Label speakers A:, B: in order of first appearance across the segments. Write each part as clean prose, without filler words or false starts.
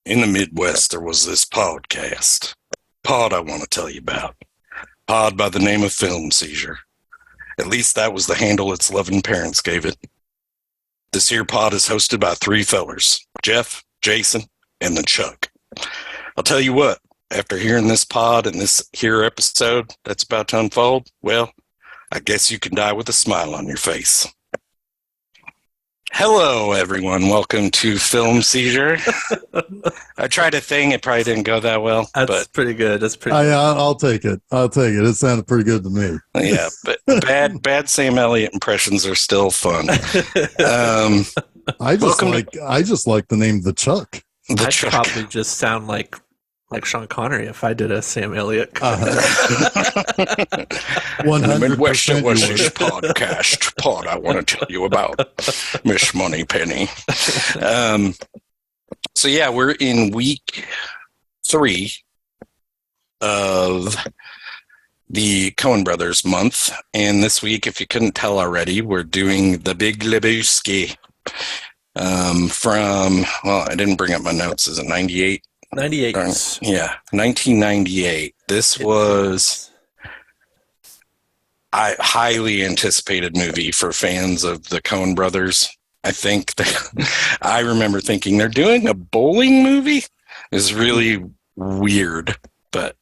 A: In the Midwest, there was this podcast. Pod I want to tell you about. Pod by the name of Film Seizure. At least that was the handle its loving parents gave it. This here pod is hosted by three fellers, Jeff, Jason, and then Chuck. I'll tell you what, after hearing this pod and this here episode that's about to unfold, well, I guess you can die with a smile on your face. Hello, everyone. Welcome to Film Seizure. I tried a thing. It probably didn't go that well.
B: That's pretty good. That's pretty good.
C: I'll take it. It sounded pretty good to me.
A: Yeah, but bad Sam Elliott impressions are still fun.
C: I just like the name The Chuck.
B: I'd probably just sound like Sean Connery if I did a Sam Elliott.
C: 100%
A: Midwest podcast pod I want to tell you about Miss Moneypenny. So yeah, we're in week 3 of the Coen Brothers month, and this week, if you couldn't tell already, we're doing the Big Lebowski from, well, I didn't bring up my notes. Is it 98?
B: 98.
A: Yeah, 1998. This was a highly anticipated movie for fans of the Coen Brothers. I think I remember thinking they're doing a bowling movie. It's really weird, but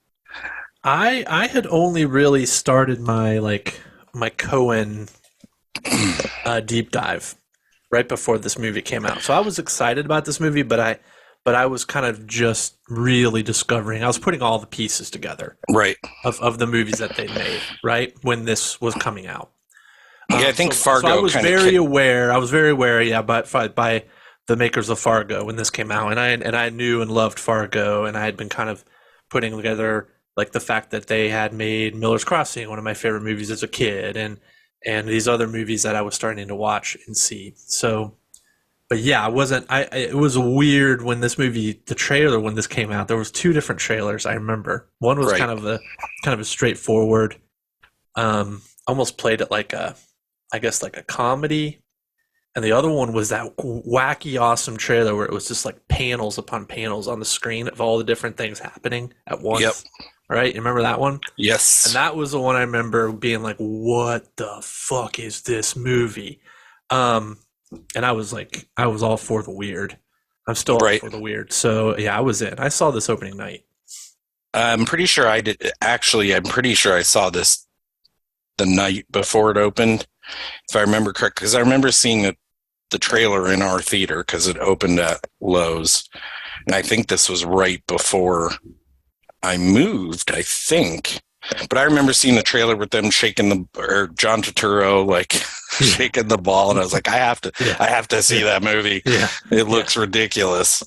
B: I had only really started my Coen deep dive right before this movie came out. So I was excited about this movie, but I was kind of just really discovering. I was putting all the pieces together,
A: right,
B: of the movies that they made, right, when this was coming out.
A: Yeah, I think Fargo.
B: So I was very aware. I was very aware, yeah, by the makers of Fargo when this came out, and I knew and loved Fargo, and I had been kind of putting together like the fact that they had made Miller's Crossing, one of my favorite movies as a kid, and these other movies that I was starting to watch and see. So. But yeah, it was weird when this movie, the trailer, when this came out, there was 2 different trailers. I remember one was kind of a straightforward, almost played it like a comedy. And the other one was that wacky, awesome trailer where it was just like panels upon panels on the screen of all the different things happening at once. Yep. Right? You remember that one?
A: Yes.
B: And that was the one I remember being like, what the fuck is this movie? And I was all for the weird. I'm still all for the weird. So yeah, I was in. I saw this opening night.
A: I'm pretty sure I did. Actually, I'm pretty sure I saw this the night before it opened, if I remember correct. Because I remember seeing the trailer in our theater because it opened at Lowe's, and I think this was right before I moved. I think. But I remember seeing the trailer with them shaking John Turturro shaking the ball, and I was like, I have to see that movie. Yeah. It looks ridiculous.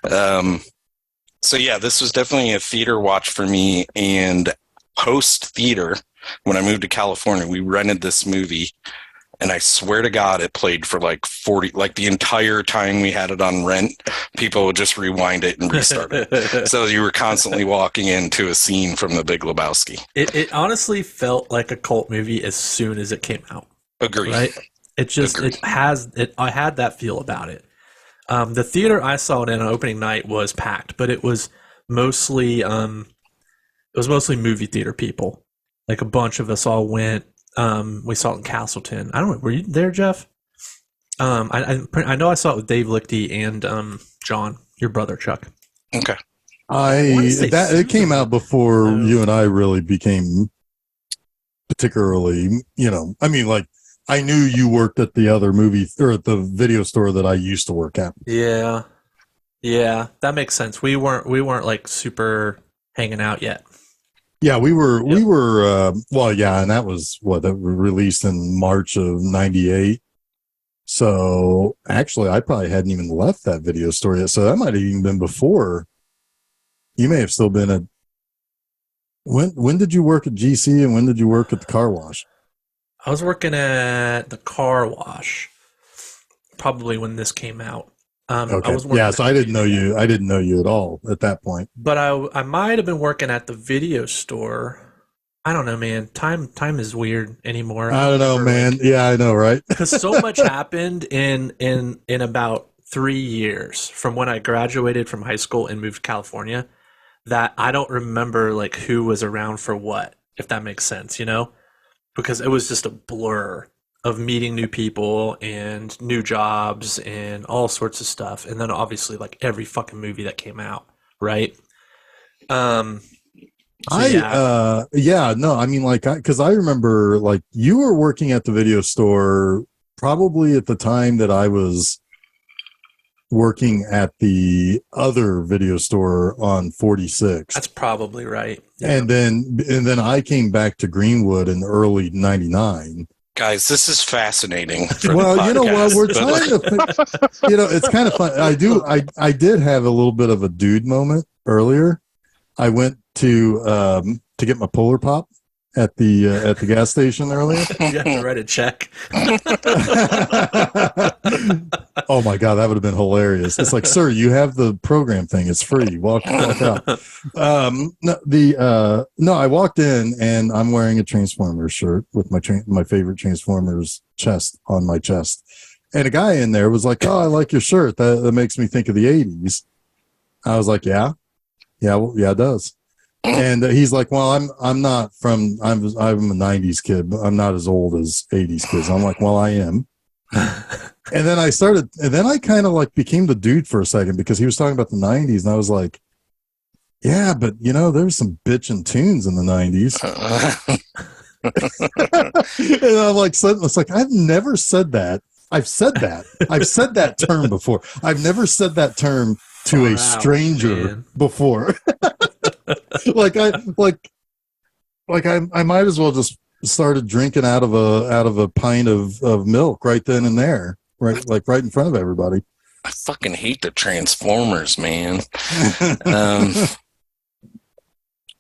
A: So yeah, this was definitely a theater watch for me. And post theater, when I moved to California, we rented this movie, and I swear to God, it played for 40, the entire time we had it on rent. People would just rewind it and restart it. So you were constantly walking into a scene from The Big Lebowski.
B: It honestly felt like a cult movie as soon as it came out.
A: Agreed.
B: Right? I had that feel about it. The theater I saw it in on opening night was packed, but it was mostly movie theater people. Like a bunch of us all went. We saw it in Castleton. I don't know. Were you there, Jeff? I know I saw it with Dave Lichty and John, your brother, Chuck.
A: Okay.
C: It came out before you and I really became particularly, I knew you worked at the other movie or at the video store that I used to work at.
B: Yeah, that makes sense. We weren't super hanging out yet.
C: Yeah, we were, and that was that was released in March of 98. So actually, I probably hadn't even left that video store yet. So that might have even been before. You may have still been at, when did you work at GC and when did you work at the car wash?
B: I was working at the car wash probably when this came out.
C: Okay. So I didn't know you. I didn't know you at all at that point.
B: But I might have been working at the video store. I don't know, man. Time is weird anymore.
C: I don't know, man. Yeah, I know, right?
B: Because so much happened in about 3 years from when I graduated from high school and moved to California that I don't remember like who was around for what, if that makes sense, you know? Because it was just a blur of meeting new people and new jobs and all sorts of stuff. And then obviously like every fucking movie that came out, right?
C: No, I mean, like, because I remember, like, you were working at the video store probably at the time that I was working at the other video store on 46.
B: That's probably right. Yeah.
C: And then I came back to Greenwood in early 99.
A: Guys, this is fascinating.
C: Well, you know what? We're
A: but
C: trying to think, it's kind of fun. I did have a little bit of a dude moment earlier. I went to get my Polar Pop at the gas station earlier.
B: You have to write a check.
C: Oh my god, that would have been hilarious. It's like, sir, you have the program thing. It's free. Walk out. No, I walked in and I'm wearing a Transformers shirt with my favorite Transformers chest on my chest. And a guy in there was like, "Oh, I like your shirt. That makes me think of the 80s." I was like, "Yeah. Well, yeah, it does." And he's like, "Well, I'm a 90s kid, but I'm not as old as 80s kids." I'm like, "Well, I am." And then I kind of like became the dude for a second because he was talking about the 90s, and I was like, "Yeah, but there's some bitchin' tunes in the 90s." And I'm like, it's like, I've never said that. I've said that term before. I've never said that term to a stranger before. I might as well just started drinking out of a pint of milk right then and there, right in front of everybody.
A: I fucking hate the Transformers, man.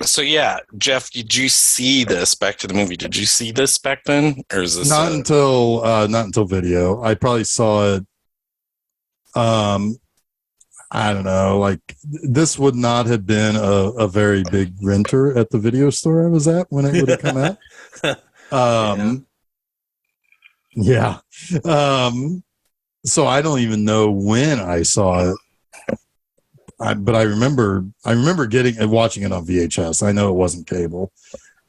A: So yeah, Jeff, did you see this? Back to the movie. Did you see this back then, or is this
C: not until video? I probably saw it. I don't know. Like, this would not have been a very big renter at the video store I was at when it would have come out. Yeah. So I don't even know when I saw it. But I remember getting and watching it on VHS. I know it wasn't cable.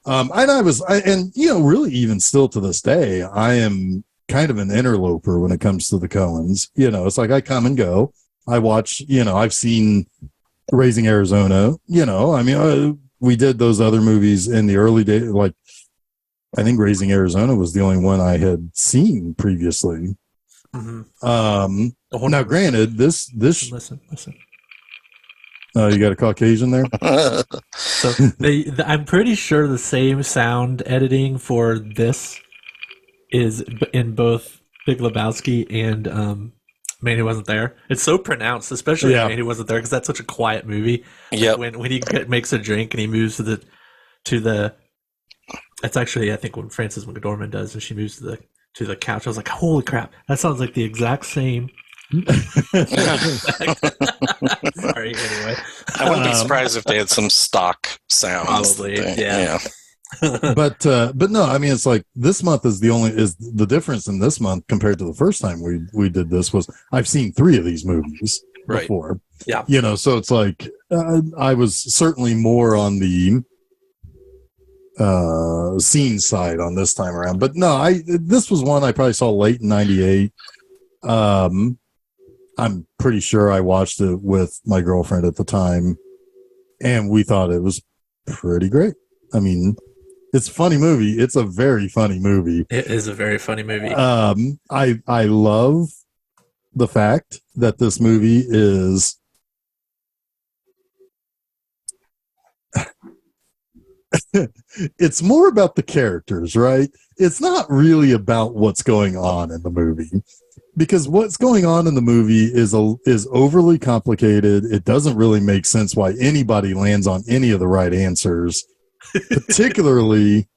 C: Really even still to this day, I am kind of an interloper when it comes to the Coens. It's like I come and go. I watch, I've seen Raising Arizona, we did those other movies in the early days. Like, I think Raising Arizona was the only one I had seen previously. Mm-hmm. Now, granted, this.
B: Listen.
C: You got a Caucasian there?
B: So I'm pretty sure the same sound editing for this is in both Big Lebowski and Man Who Wasn't There. It's so pronounced, especially Man Who Wasn't There, because that's such a quiet movie.
A: Yeah.
B: When he makes a drink and he moves to the. That's actually, I think, when Frances McDormand does, and she moves to the couch. I was like, holy crap, that sounds like the exact same. Sorry. Anyway,
A: I wouldn't be surprised if they had some stock sounds.
B: Probably, yeah.
C: But no, I mean, it's like this month is the difference in this month compared to the first time we did this was I've seen 3 of these movies before.
B: Yeah.
C: So it's like I was certainly more on the scene side on this time around. But no, this was one I probably saw late in 98. I'm pretty sure I watched it with my girlfriend at the time, and we thought it was pretty great. I mean, it's a funny movie. It's a very funny movie.
B: It is a very funny movie.
C: I love the fact that this movie is it's more about the characters, right? It's not really about what's going on in the movie. Because what's going on in the movie is overly complicated. It doesn't really make sense why anybody lands on any of the right answers, particularly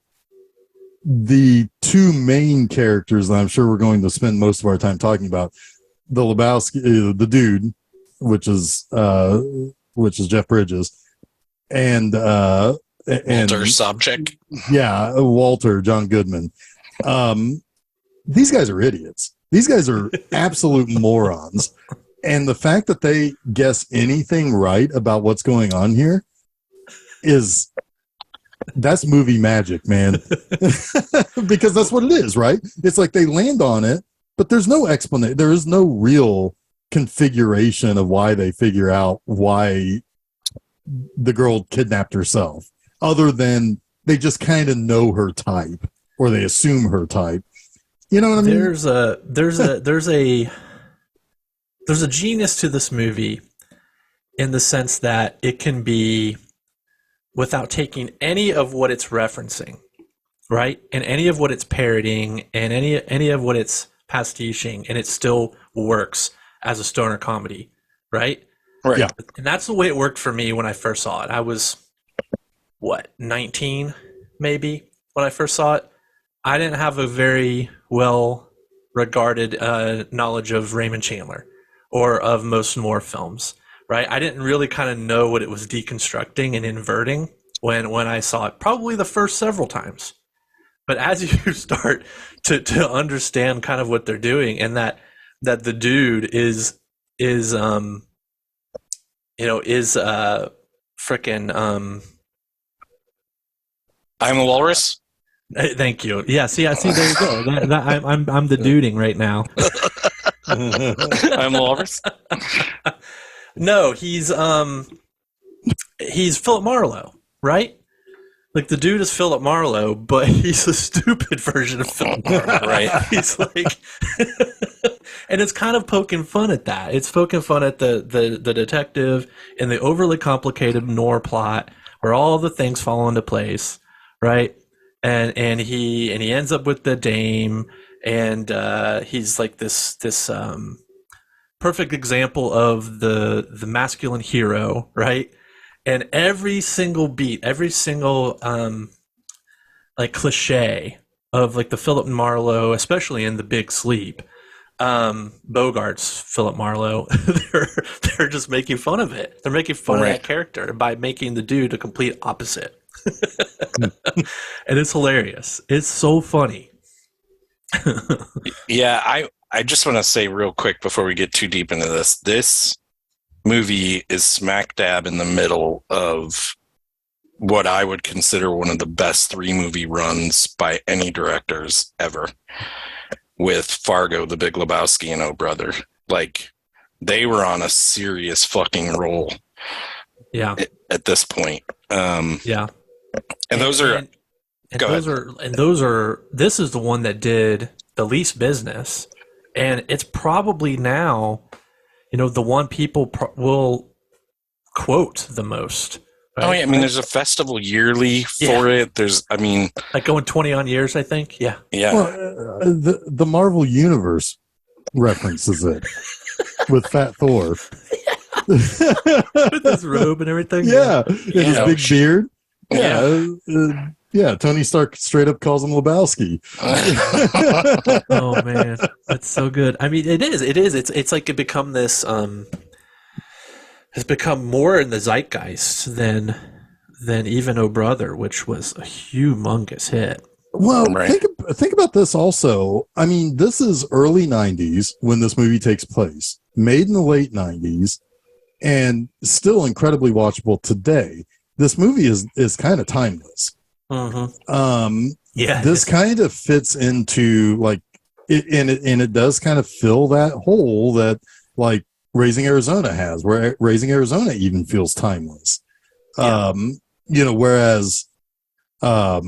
C: the 2 main characters that I'm sure we're going to spend most of our time talking about. The Lebowski, the dude, which is Jeff Bridges, and
A: Walter Sobchak.
C: Yeah, Walter, John Goodman. These guys are idiots. These guys are absolute morons. And the fact that they guess anything right about what's going on here that's movie magic, man. Because that's what it is, right? It's like they land on it, but there's no explanation. There is no real configuration of why they figure out why the girl kidnapped herself, other than they just kind of know her type, or they assume her type. You know what I mean?
B: There's a genius to this movie in the sense that it can be, without taking any of what it's referencing, right? And any of what it's parodying and any of what it's pastiching, and it still works as a stoner comedy, right?
A: Right.
C: Yeah.
B: And that's the way it worked for me when I first saw it. I was, 19 maybe when I first saw it. I didn't have a very well regarded knowledge of Raymond Chandler or of most more films, right? I didn't really kind of know what it was deconstructing and inverting when I saw it, probably the first several times. But as you start to understand kind of what they're doing, and that the dude is freaking
A: I'm a walrus.
B: thank you. Yeah, see, there you go. I'm the duding right now.
A: I'm a walrus.
B: No, he's Philip Marlowe, right? Like, the dude is Philip Marlowe, but he's a stupid version of Philip Marlowe.
A: Right.
B: He's like, and it's kind of poking fun at that. It's poking fun at the detective and the overly complicated noir plot where all the things fall into place, right? And he ends up with the dame, and he's like this perfect example of the masculine hero, right? And every single beat, every single like cliche of like the Philip Marlowe, especially in The Big Sleep, Bogart's Philip Marlowe, they're just making fun of it. They're making fun of that character by making the dude a complete opposite. And it's hilarious. It's so funny.
A: Yeah, I just want to say real quick before we get too deep into this movie is smack dab in the middle of what I would consider one of the best 3-movie runs by any directors ever, with Fargo, The Big Lebowski, and Oh Brother. Like, they were on a serious fucking roll.
B: Yeah.
A: At this point.
B: Yeah.
A: And those are
B: this is the one that did the least business, and it's probably now, the one people will quote the most. Right?
A: Oh yeah, I mean, there's a festival yearly for it. There's, I mean,
B: like going 20 on years, I think. Yeah.
A: Yeah.
C: Well, the Marvel Universe references it with Fat Thor.
B: With his robe and everything.
C: Yeah. And his big beard.
B: Yeah.
C: Yeah, Tony Stark straight up calls him Lebowski.
B: Oh man, that's so good. I mean, it is. It's like it become this. Has become more in the zeitgeist than even Oh Brother, which was a humongous hit.
C: Well,
A: right.
C: think about this also. I mean, this is early 90s when this movie takes place, made in the late 90s, and still incredibly watchable today. This movie is kind of timeless.
B: Mm-hmm. Yeah,
C: this kind of fits into like it, and it does kind of fill that hole that like Raising Arizona has, where Raising Arizona even feels timeless.
B: Yeah.
C: Whereas a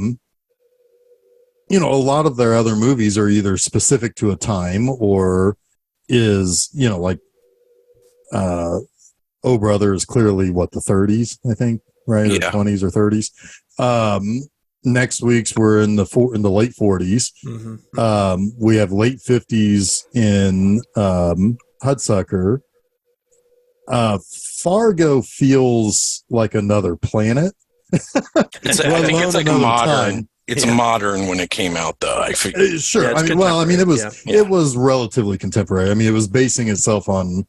C: lot of their other movies are either specific to a time or is like Oh Brother is clearly what, the 30s, I think, right?
A: Yeah.
C: Or 20s or 30s. Next week's we're in the late 40s.
B: Mm-hmm.
C: We have late 50s in Hudsucker. Fargo feels like another planet.
A: I think it's like modern.
C: Time.
A: It's modern when it came out, though. I figure.
C: Sure.
B: Yeah,
C: it was relatively contemporary. I mean, it was basing itself on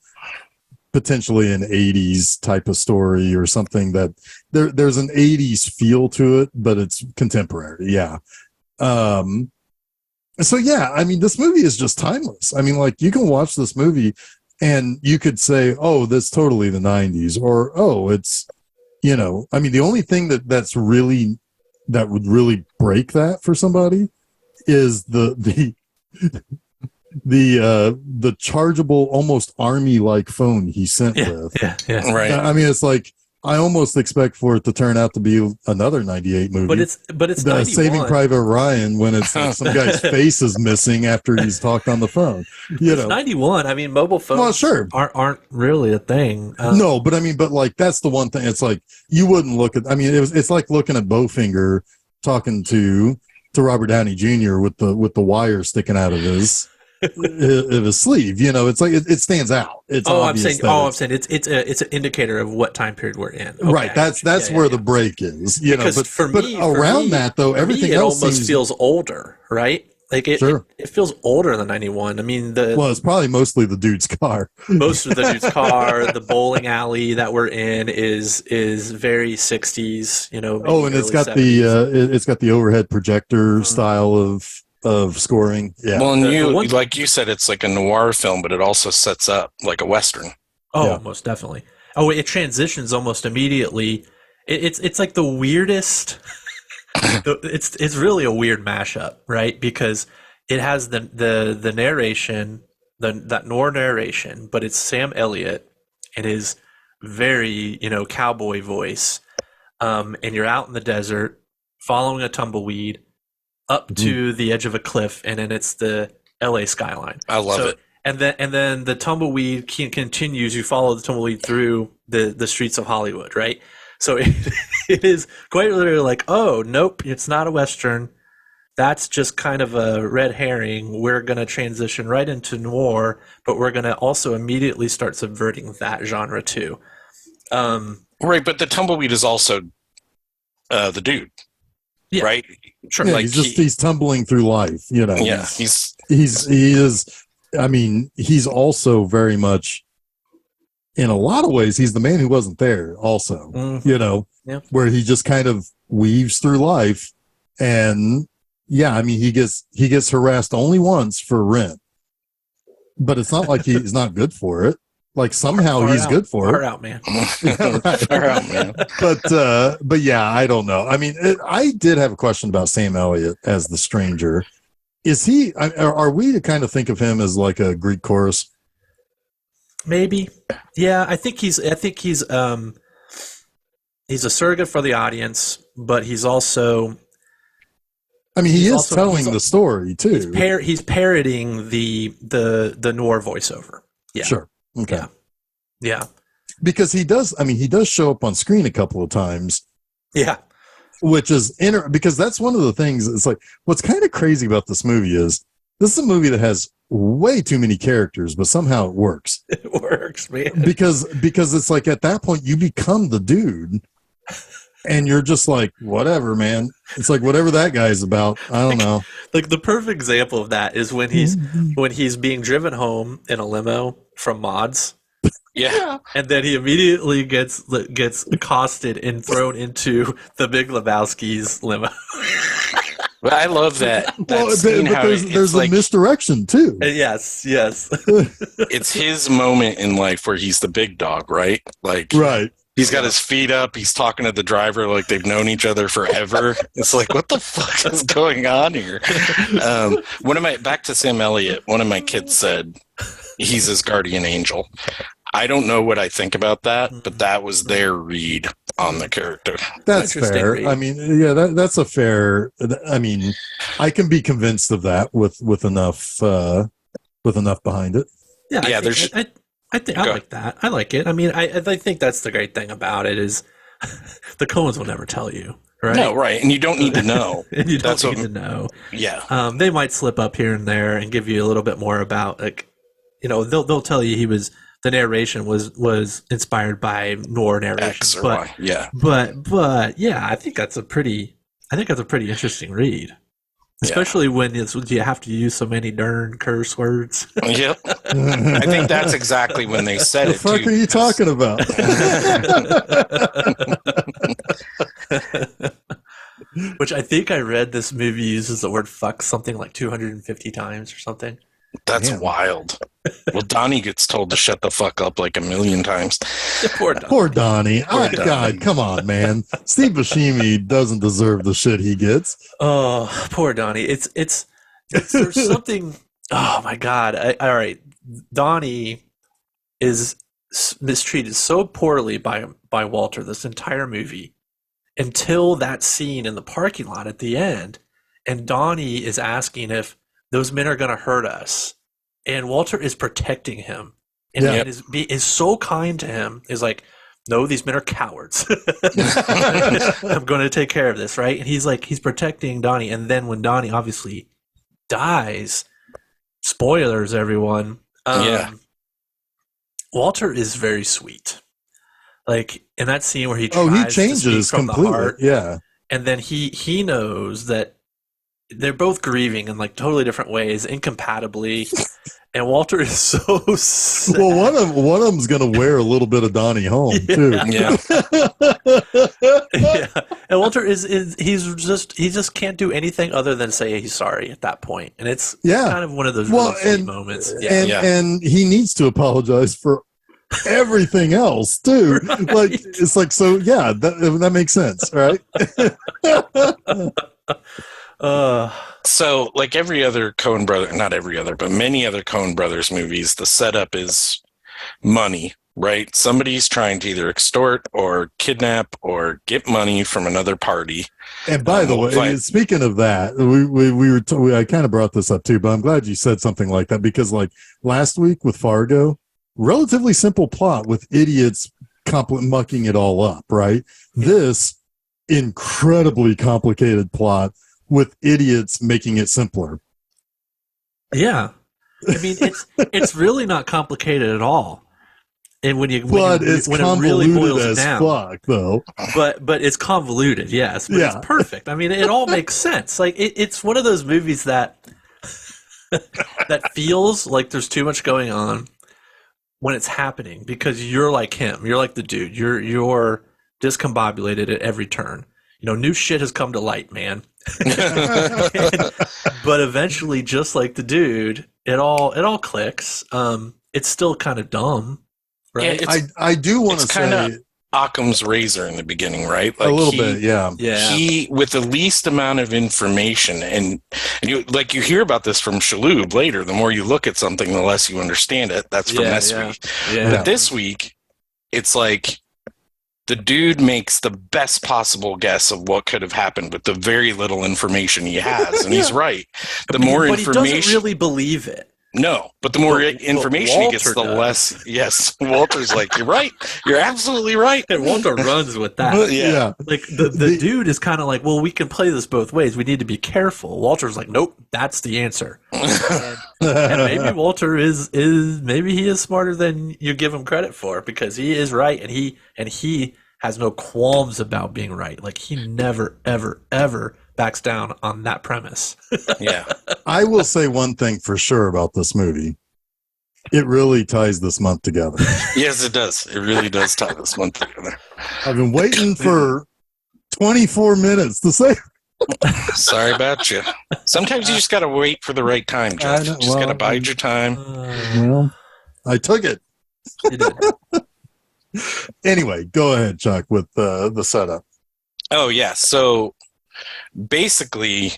C: potentially an 80s type of story or something that there's an 80s feel to it, but it's contemporary. Yeah. So yeah, I mean, this movie is just timeless. I mean, like, you can watch this movie And you could say, oh, that's totally the 90s, or oh, it's, I mean, the only thing that would really break that for somebody is the chargeable, almost army-like phone he sent with.
B: Yeah.
A: Right.
C: I mean, it's like, I almost expect for it to turn out to be another 98 movie.
B: But it's
C: the Saving Private Ryan, when it's like some guy's face is missing after he's talked on the phone.
B: It's 91. I mean, mobile phones aren't really a thing.
C: No, but I mean, like, that's the one thing. It's like, you wouldn't look at, I mean, it's like looking at Bowfinger talking to Robert Downey Jr. with the wire sticking out of his sleeve. It's like it stands out. It's
B: I'm saying it's an indicator of what time period we're in. Okay.
C: Right. That's where the break is. But
B: for me,
C: that though, everything else
B: almost feels older, right? Like it feels older than 91. I mean,
C: it's probably mostly the dude's car.
B: Most of the dude's car, the bowling alley that we're in is very 60s.
C: And it's got 70s. It's got the overhead projector style of scoring. Yeah.
A: Well, and like you said, it's like a noir film, but it also sets up like a Western.
B: Oh,
C: yeah.
B: Most definitely. Oh, it transitions almost immediately. It's like the weirdest. It's really a weird mashup, right? Because it has the narration, that noir narration, but it's Sam Elliott. It is very cowboy voice, and you're out in the desert following a tumbleweed up to the edge of a cliff, and then it's the LA skyline.
A: I love it.
B: And then the tumbleweed continues. You follow the tumbleweed through the streets of Hollywood, right? So it is quite literally like, oh, nope, it's not a Western. That's just kind of a red herring. We're going to transition right into noir, but we're going to also immediately start subverting that genre too.
A: Right, but the tumbleweed is also the dude. Yeah. Right?
C: Sure. Yeah, like he's tumbling through life,
A: Yeah,
C: he is. I mean, he's also very much, in a lot of ways, he's the man who wasn't there also, where he just kind of weaves through life. And yeah, I mean, he gets harassed only once for rent, but it's not like he's not good for it. Like somehow he's good for it.
B: Far out, man.
A: Far out, man.
C: But yeah, I don't know. I mean, I did have a question about Sam Elliott as the stranger. Is he? Are we to kind of think of him as like a Greek chorus?
B: Maybe. Yeah, I think he's a surrogate for the audience, but he's also.
C: I mean, he is telling the story too.
B: He's parroting the noir voiceover. Yeah.
C: Sure. Okay.
B: Yeah.
C: Because he does. I mean, he does show up on screen a couple of times.
B: Yeah.
C: Which is because that's one of the things. It's like, what's kind of crazy about this movie is this is a movie that has way too many characters, but somehow it works.
B: It works, man.
C: Because it's like at that point you become the dude, and you're just like, whatever, man. It's like whatever that guy's about. I don't know.
B: Like the perfect example of that is when he's being driven home in a limo from Mods.
A: Yeah.
B: And then he immediately gets accosted and thrown into the Big Lebowski's limo.
A: But I love that.
C: There's a misdirection too.
B: Yes.
A: It's his moment in life where he's the big dog, right? Like,
C: right.
A: He's got his feet up. He's talking to the driver like they've known each other forever. It's like, what the fuck is going on here? Back to Sam Elliott, one of my kids said he's his guardian angel. I don't know what I think about that, but that was their read on the character.
C: That's fair. Read. I mean, yeah, that's a fair. I mean, I can be convinced of that with enough behind it.
B: Yeah, I like that. I like it. I mean, I think that's the great thing about it is the Coens will never tell you, right?
A: No, right, and you don't need to know.
B: And you don't need to know.
A: Yeah,
B: they might slip up here and there and give you a little bit more about, like, they'll tell you the narration was inspired by noir narration,
A: X or Y. Yeah,
B: but yeah, I think that's a pretty interesting read. Especially when you have to use so many darn curse words.
A: Yep. I think that's exactly when they said it.
C: The fuck are you talking about?
B: Which I think I read this movie uses the word fuck something like 250 times or something.
A: That's
C: Damn.
A: wild. Well, Donnie gets told to shut the fuck up like a million times.
B: Poor Donnie.
C: Poor Donnie.
A: Poor Donnie.
C: God, come on, man. Steve Buscemi doesn't deserve the shit he gets.
B: Oh, poor Donnie. It's there's something. Oh my God. All right, Donnie is mistreated so poorly by Walter this entire movie until that scene in the parking lot at the end, and Donnie is asking if those men are going to hurt us, and Walter is protecting him and,
C: Yeah.
B: and is so kind to him. Is like, no, these men are cowards. I'm going to take care of this, right? And he's protecting Donnie, and then when Donnie obviously dies, spoilers, everyone.
A: Yeah.
B: Walter is very sweet. Like in that scene where he
C: He
B: tries to
C: changes
B: speak from
C: completely.
B: the heart,
C: Yeah.
B: and then he knows that they're both grieving in like totally different ways, incompatibly, and Walter is so sad.
C: Well, one of them's gonna wear a little bit of Donnie home too.
A: Yeah.
B: Yeah. And Walter he just can't do anything other than say he's sorry at that point, and it's kind of one of those really sweet moments. Yeah.
C: And he needs to apologize for everything else too.
B: Right.
C: Like it's like, so yeah, that makes sense, right?
A: So, like every other Coen brother, not every other, but many other Coen brothers movies, the setup is money, right? Somebody's trying to either extort or kidnap or get money from another party.
C: And by the way, speaking of that, I kind of brought this up too, but I'm glad you said something like that, because like last week with Fargo, relatively simple plot with idiots mucking it all up, right? This incredibly complicated plot with idiots making it simpler.
B: Yeah. I mean, it's really not complicated at all. And when it really boils it down,
C: fuck, though.
B: But it's convoluted, yes. But it's perfect. I mean, it all makes sense. Like it's one of those movies that that feels like there's too much going on when it's happening, because you're like him. You're like the dude. You're discombobulated at every turn. You know, new shit has come to light, man. But eventually, just like the dude, it all clicks. It's still kind of dumb, right?
A: Yeah,
C: I do want to say
A: Occam's razor in the beginning, right? Like
C: a little bit, yeah.
A: He, with the least amount of information, and you hear about this from Shaloub later. The more you look at something, the less you understand it. That's from this week.
B: Yeah.
A: But this week, it's like the dude makes the best possible guess of what could have happened with the very little information he has, and he's right. The more information,
B: he doesn't really believe it.
A: No, but the more information he gets, the less. Yes, Walter's like, you're right. You're absolutely right.
B: And Walter runs with that.
A: Yeah.
B: Like the dude is kind of like, well, we can play this both ways. We need to be careful. Walter's like, nope, that's the answer. and maybe Walter is maybe he is smarter than you give him credit for, because he is right, and he has no qualms about being right. Like he never, ever, ever backs down on that premise.
A: Yeah.
C: I will say one thing for sure about this movie. It really ties this month together.
A: Yes, it does. It really does tie this month together.
C: I've been waiting for 24 minutes to say.
A: Sorry about you. Sometimes you just got to wait for the right time, Jeff. You just got to bide your time.
C: Well, I took it.
B: You did.
C: Anyway, go ahead, Chuck, with the setup.
A: Oh, yeah. So basically,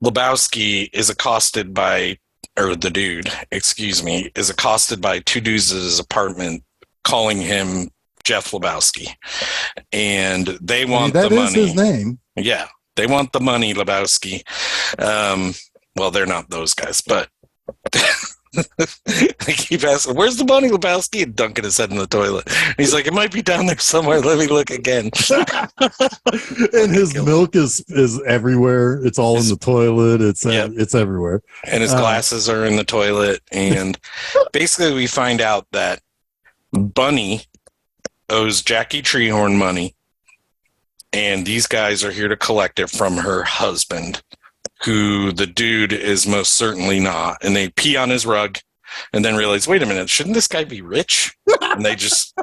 A: Lebowski is accosted by, or the dude, excuse me, is accosted by two dudes at his apartment calling him Jeff Lebowski. And they want the money. That is
C: his name.
A: Yeah. They want the money, Lebowski. Well, they're not those guys, but they keep asking, where's the money, Lebowski? And dunking his head in the toilet. And he's like, it might be down there somewhere. Let me look again.
C: And his milk is everywhere. It's all in the toilet. It's everywhere.
A: And his glasses are in the toilet. And basically we find out that Bunny owes Jackie Treehorn money. And these guys are here to collect it from her husband, who the dude is most certainly not. And they pee on his rug and then realize, wait a minute, shouldn't this guy be rich? And they just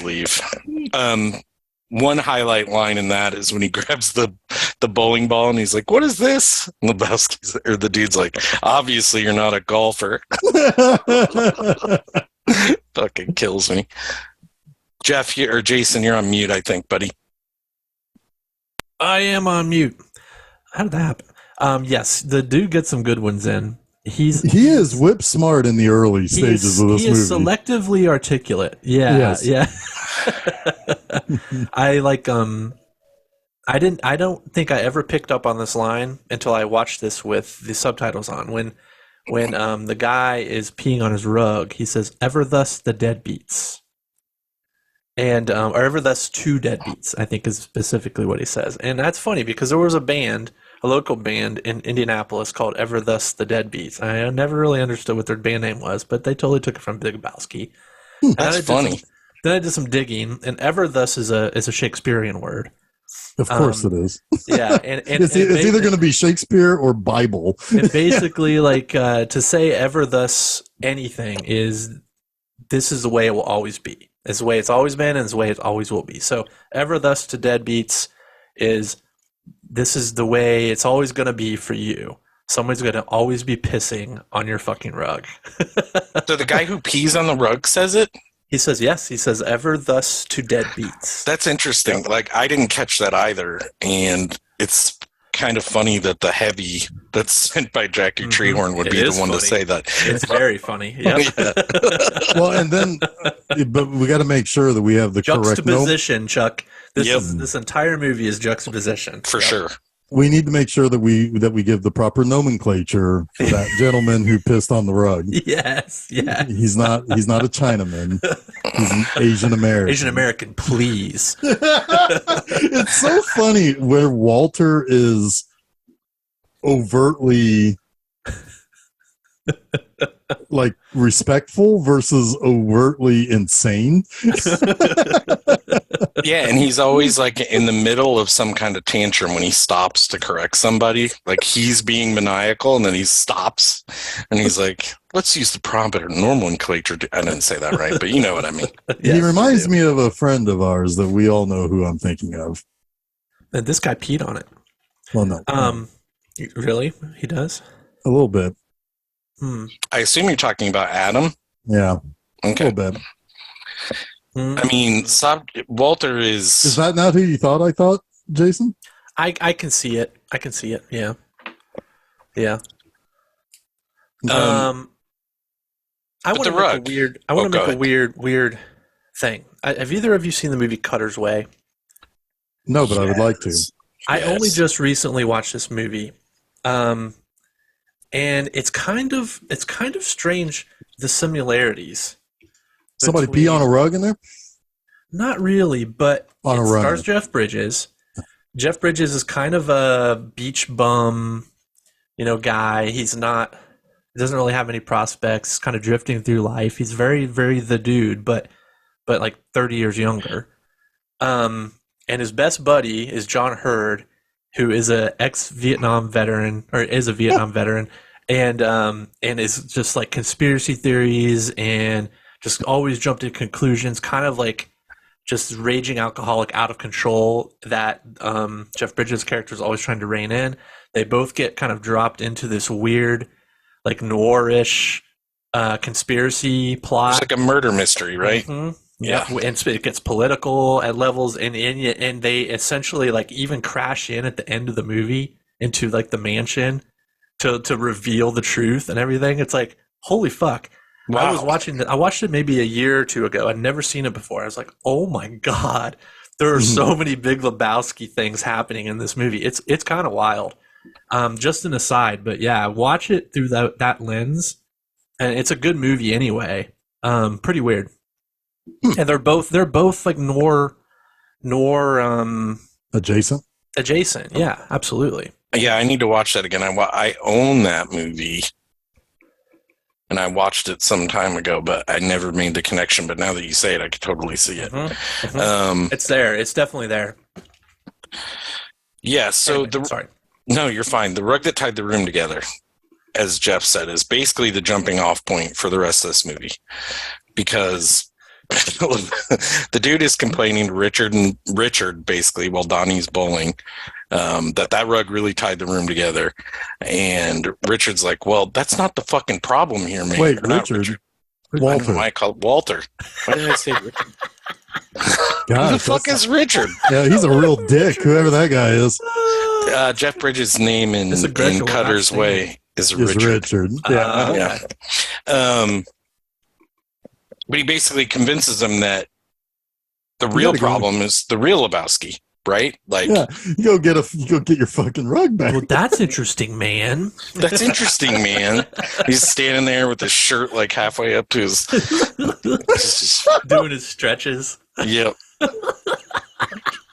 A: leave. one highlight line in that is when he grabs the bowling ball and he's like, "What is this?" And Lebowski's or the dude's like, "Obviously, you're not a golfer." Fucking kills me. Jeff or Jason, you're on mute, I think, buddy.
B: I am on mute. How did that happen? Yes, the dude gets some good ones in.
C: He is whip smart in the early stages of this movie.
B: He is selectively articulate. Yeah,
C: Yes.
B: yeah. I like I don't think I ever picked up on this line until I watched this with the subtitles on. When the guy is peeing on his rug, he says, "Ever thus the deadbeats." And or ever thus two deadbeats, I think is specifically what he says. And that's funny because there was a local band in Indianapolis called Ever Thus the Deadbeats. I never really understood what their band name was, but they totally took it from Big Lebowski.
A: That's funny.
B: Then I did some digging, and Ever Thus is a Shakespearean word.
C: Of course it is.
B: Yeah, and
C: it's either going to be Shakespeare or Bible.
B: And basically, like to say ever thus anything is this is the way it will always be. It's the way it's always been, and it's the way it always will be. So ever thus to deadbeats is this is the way it's always going to be for you. Someone's going to always be pissing on your fucking rug.
A: So the guy who pees on the rug says it?
B: He says yes. He says ever thus to deadbeats.
A: That's interesting. Like, I didn't catch that either. And it's kind of funny that the heavy that's sent by Jackie Treehorn would be the one to say that.
B: It's very funny. Yep.
A: Yeah.
C: Well, and then, but we got to make sure that we have the correct
B: juxtaposition, Chuck. This entire movie is juxtaposition.
A: For sure.
C: We need to make sure that we give the proper nomenclature for that gentleman who pissed on the rug.
B: Yes, yeah.
C: He's not a Chinaman. He's an Asian American.
B: Asian American, please.
C: It's so funny where Walter is overtly like respectful versus overtly insane.
A: Yeah, and he's always like in the middle of some kind of tantrum when he stops to correct somebody. Like, he's being maniacal, and then he stops, and he's like, "Let's use the proper nomenclature." I didn't say that right, but you know what I mean.
C: Yes, he reminds me of a friend of ours that we all know who I'm thinking of.
B: And this guy peed on it.
C: Well, no.
B: Really? He does?
C: A little bit.
A: I assume you're talking about Adam.
C: Yeah.
A: Okay.
C: A little bit.
A: I mean, Walter is...
C: Is that not who you thought I thought, Jason?
B: I can see it. I can see it. Yeah. Yeah. I want to make a weird thing. Have either of you seen the movie Cutter's Way?
C: No, but I would like to.
B: I only just recently watched this movie. And it's kind of strange, the similarities.
C: Somebody pee on a rug in there?
B: Not really, but
C: on
B: it
C: a rug.
B: Stars Jeff Bridges. Jeff Bridges is kind of a beach bum, guy. He doesn't really have any prospects, kind of drifting through life. He's very, very the dude, but like 30 years younger. And his best buddy is John Hurd, who is a Vietnam veteran, and is just like conspiracy theories and just always jumped to conclusions, kind of like just raging alcoholic out of control that Jeff Bridges' character is always trying to rein in. They both get kind of dropped into this weird, like noirish conspiracy plot.
A: It's like a murder mystery, right?
B: Mm-hmm. Yeah, and it gets political at levels, and they essentially like even crash in at the end of the movie into like the mansion to reveal the truth and everything. It's like, holy fuck. Wow. I watched it maybe a year or two ago. I'd never seen it before. I was like, oh my God, there are so many Big Lebowski things happening in this movie. It's kind of wild. Just an aside, but yeah, watch it through that lens, and it's a good movie anyway. Pretty weird. And they're both like noir
C: adjacent.
B: Yeah, absolutely.
A: Yeah, I need to watch that again. I own that movie. And I watched it some time ago, but I never made the connection. But now that you say it, I could totally see it.
B: Mm-hmm. Mm-hmm. It's there. It's definitely there.
A: Yeah, so
B: anyway, sorry.
A: No, you're fine. The rug that tied the room together, as Jeff said, is basically the jumping off point for the rest of this movie. Because the dude is complaining to Richard basically while Donnie's bowling that rug really tied the room together, and Richard's like, well, that's not the fucking problem here, man.
C: Wait,
A: Or not
C: Richard.
A: I don't know
C: Walter.
A: why I call it Walter. Why did I say Richard? Who the
C: Gosh,
A: fuck is Richard?
C: yeah, he's a real dick, whoever that guy is.
A: Jeff Bridges' name in
B: It's a Gretchen one,
A: Cutter's
B: I've seen
A: Way is
C: Is
A: Richard.
C: Yeah.
A: Yeah. But he basically convinces them that the real
C: gotta go.
A: problem is the real Lebowski, right? Like,
C: Yeah. You go get your fucking rug back.
B: Well, that's interesting, man.
A: that's interesting, man. He's standing there with his shirt like halfway up to his.
B: Doing his stretches.
A: Yep.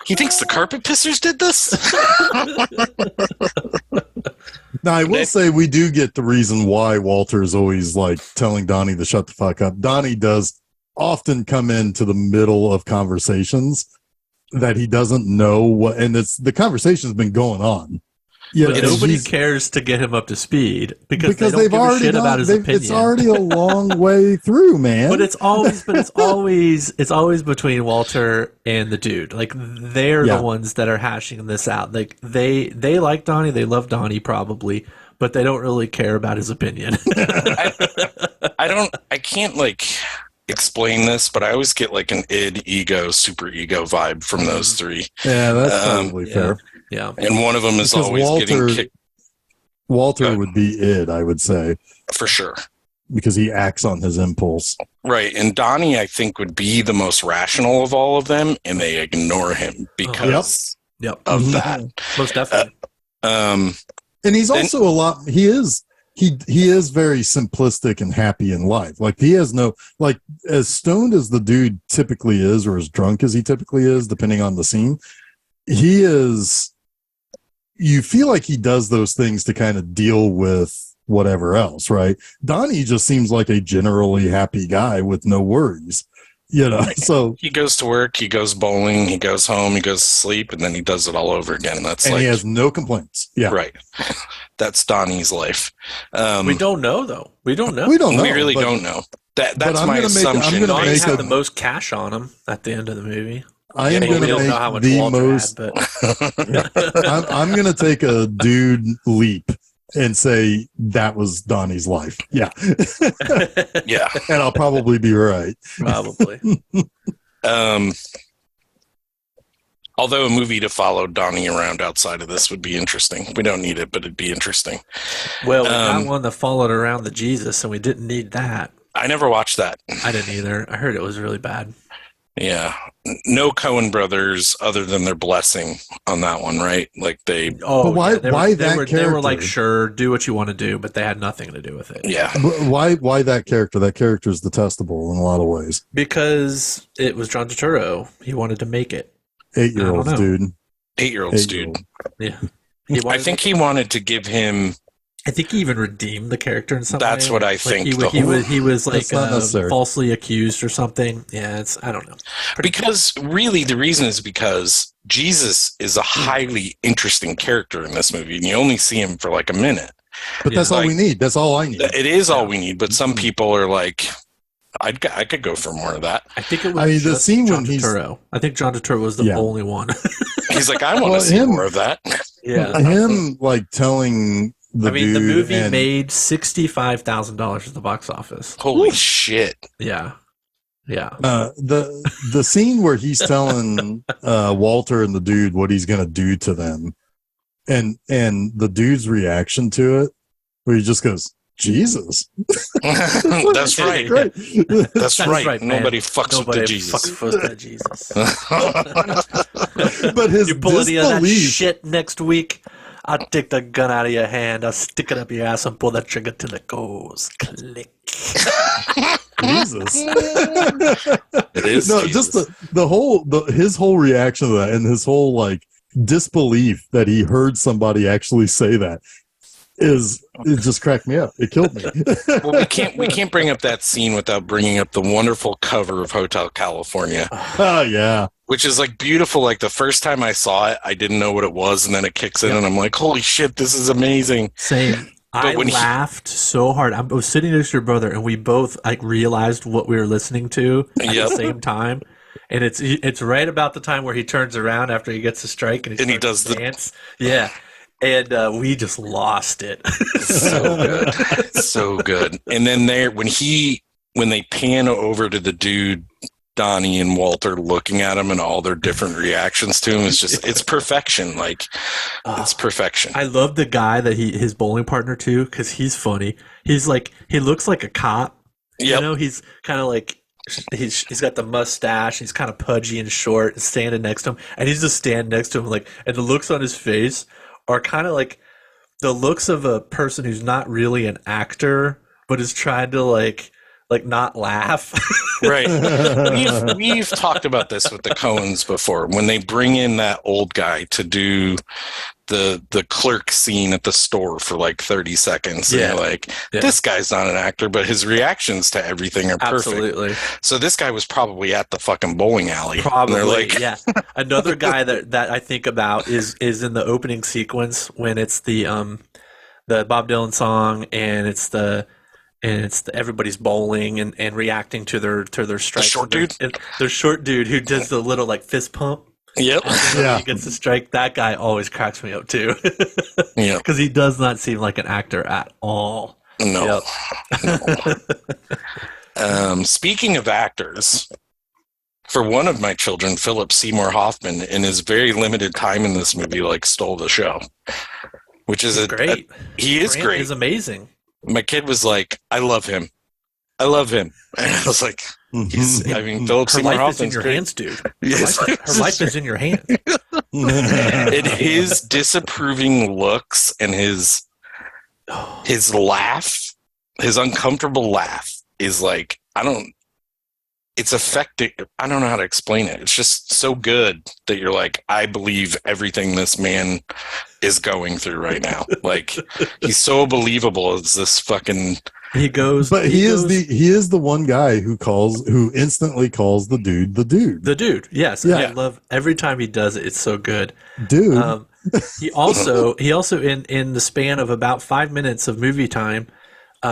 A: He thinks the carpet pissers did this?
C: Now, I will say we do get the reason why Walter is always like telling Donnie to shut the fuck up. Donnie does often come into the middle of conversations that he doesn't know what, and the conversation's been going on. Yeah,
B: But nobody cares to get him up to speed because they don't
C: they've
B: give a
C: already
B: shit about his opinion.
C: It's already a long way through, man.
B: But it's always between Walter and the dude. Like they're
C: Yeah.
B: the ones that are hashing this out. Like they like Donnie, they love Donnie probably, but they don't really care about his opinion.
A: I can't like explain this, but I always get like an ego, super ego vibe from those three.
C: Yeah, that's probably fair.
B: Yeah.
A: And one of them is
C: Because
A: always getting kicked
C: Walter would be id, I would say,
A: for sure.
C: because he acts on his impulse.
A: Right. And Donnie, I think, would be the most rational of all of them, and they ignore him because
B: Yep.
A: of that.
B: Most definitely.
C: And he's also he is very simplistic and happy in life. Like he has no, like, as stoned as the dude typically is, or as drunk as he typically is, depending on the scene, you feel like he does those things to kind of deal with whatever else, right? Donnie just seems like a generally happy guy with no worries, so
A: he goes to work, he goes bowling, he goes home, he goes to sleep, and then he does it all over again. That's
C: and
A: like,
C: he has no complaints. Yeah.
A: right. That's Donnie's life.
B: We don't know though. We don't know.
C: We don't know.
A: We really
C: but-
A: don't know. That's
C: I'm
A: my
C: gonna make- I'm
A: assumption.
C: gonna
B: Donnie
C: make
B: had
C: a-
B: the most cash on him at the end of the movie.
C: I am
A: Yeah,
C: going
B: We
C: to
B: don't know how
C: make
B: much
C: the
B: Walter
C: most.
B: had, but
C: I'm going to take a dude leap and say that was Donnie's life. Yeah.
A: Yeah.
C: And I'll probably be right.
B: probably.
A: Although a movie to follow Donnie around outside of this would be interesting. We don't need it, but it'd be interesting.
B: Well, we got one that followed around the Jesus, and we didn't need that.
A: I never watched that.
B: I didn't either. I heard it was really bad.
A: Yeah. No Coen brothers other than their blessing on that one, right? Like they,
B: Oh,
C: But why-
B: yeah,
C: why
B: they
C: that
B: were, They were like,
C: character?
B: sure, do what you want to do, but they had nothing to do with it.
A: yeah.
C: But why that character? That character is detestable in a lot of ways.
B: Because it was John Turturro. He wanted to make it.
C: 8-year-olds,
B: I don't know.
C: dude.
A: 8-year-olds, dude.
B: Yeah.
A: I think he wanted to give him,
B: I think he even redeemed the character in some
A: That's
B: way.
A: what I
B: Like,
A: think,
B: he,
A: the
B: he
A: whole-
B: was he was like
C: That's not necessary.
B: falsely accused or something. Yeah, I don't know.
A: because really the reason is because Jesus is a highly interesting character in this movie, and you only see him for like a minute.
C: But that's all
A: Like-
C: we need. That's all I need.
A: It is all we need, but some people are like, I could go for more of that.
B: I think it was
C: I mean, the
B: just
C: scene
B: John
C: when he's-
B: Turturro. I think John Turturro was the
C: Yeah.
B: only one.
A: He's like, I want to
C: Well,
A: see
C: him-
A: more of that.
B: Yeah.
C: Him like telling the
B: I mean,
C: dude
B: the movie
C: and-
B: made $65,000 at the box office.
A: Holy shit.
B: Yeah. Yeah.
C: the scene where he's telling Walter and the dude what he's gonna do to them, and the dude's reaction to it, where he just goes, Jesus.
A: That's right.
C: Great.
A: That's right.
B: right, man.
A: Nobody fucks with the
B: Nobody
A: Jesus.
B: fucks with that Jesus.
C: But his
B: You pull any of that
C: disbelief.
B: shit next week, I'll take the gun out of your hand, I'll stick it up your ass and pull that trigger till it goes click.
C: Jesus.
A: It is
C: No,
A: Jesus.
C: just his whole reaction to that, and his whole like disbelief that he heard somebody actually say that it just cracked me up. It killed me.
A: Well, we can't bring up that scene without bringing up the wonderful cover of Hotel California,
C: Oh yeah.
A: which is like beautiful. Like the first time I saw it, I didn't know what it was, and then it kicks in, and I'm like, "Holy shit, this is amazing!"
B: Same. I laughed so hard. I was sitting next to your brother, and we both like realized what we were listening to at the same time. And it's right about the time where he turns around after he gets a strike and he does the dance. Yeah, and we just lost it.
A: So good, so good. And then when they pan over to the dude, Donnie and Walter looking at him and all their different reactions to him, it's perfection. Like, it's perfection.
B: I love the guy that his bowling partner too, because he's funny. He's like, he looks like a cop. You know, he's kind of like, he's got the mustache. He's kind of pudgy and short, standing next to him, and he's just standing next to him, like, and the looks on his face are kind of like the looks of a person who's not really an actor, but is trying to like not laugh.
A: Right. We've talked about this with the Coens before. When they bring in that old guy to do the clerk scene at the store for like 30 seconds. And you're like, this guy's not an actor, but his reactions to everything are perfect.
B: Absolutely.
A: So this guy was probably at the fucking bowling alley.
B: Probably, like, yeah. Another guy that I think about is in the opening sequence when it's the Bob Dylan song and it's everybody's bowling and reacting to their strikes.
A: The short dude?
B: The short dude who does the little like fist pump.
A: Yep.
B: Yeah. He gets the strike. That guy always cracks me up too.
A: Yeah.
B: Because he does not seem like an actor at all.
A: No. No. Speaking of actors, for one of my children, Philip Seymour Hoffman, in his very limited time in this movie, like stole the show. Which is
B: great.
A: He is
B: Grant
A: great.
B: He's amazing.
A: My kid was like, I love him. And I was like, Philip Seymour Hoffman's
B: in your hands, dude.
A: Yes.
B: Her life is in your hands.
A: And his disapproving looks and his laugh, his uncomfortable laugh is like, it's effective. I don't know how to explain it. It's just so good that you're like, I believe everything this man is going through right now. Like, he's so believable as this fucking.
C: He is the one guy who instantly calls the dude.
B: The dude, yes. Yeah. I love every time he does it. It's so good,
C: dude.
B: He also in the span of about 5 minutes of movie time,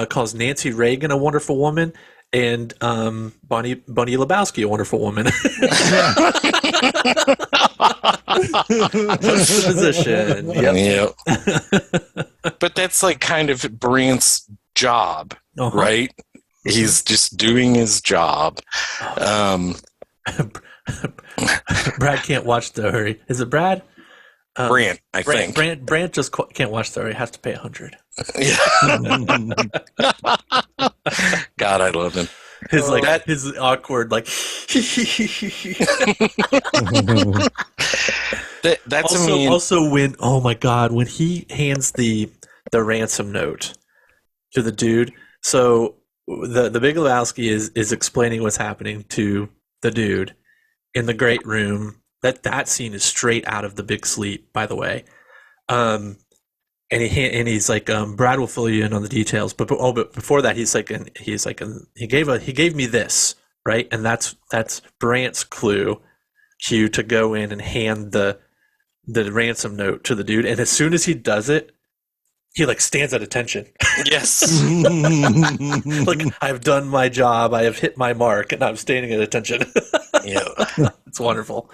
B: calls Nancy Reagan a wonderful woman and Bunny Lebowski a wonderful woman. Position.
A: Yep. But that's like kind of Brant's job, right? He's just doing his job.
B: Brad can't watch the hurry. Is it Brad?
A: Brant, I think.
B: Brant just can't watch the hurry. Has to pay $100.
A: God, I love him.
B: His awkward like.
A: That's
B: also when, oh my God, when he hands the ransom note to the dude. So the Big Lebowski is explaining what's happening to the dude in the great room. That scene is straight out of The Big Sleep, by the way. And he's like, Brad will fill you in on the details. But before that, he gave me this, right? And that's Brant's cue to go in and hand the ransom note to the dude. And as soon as he does it, he like stands at attention.
A: Yes.
B: Like, I've done my job. I have hit my mark, and I'm standing at attention.
A: Yeah.
B: It's wonderful.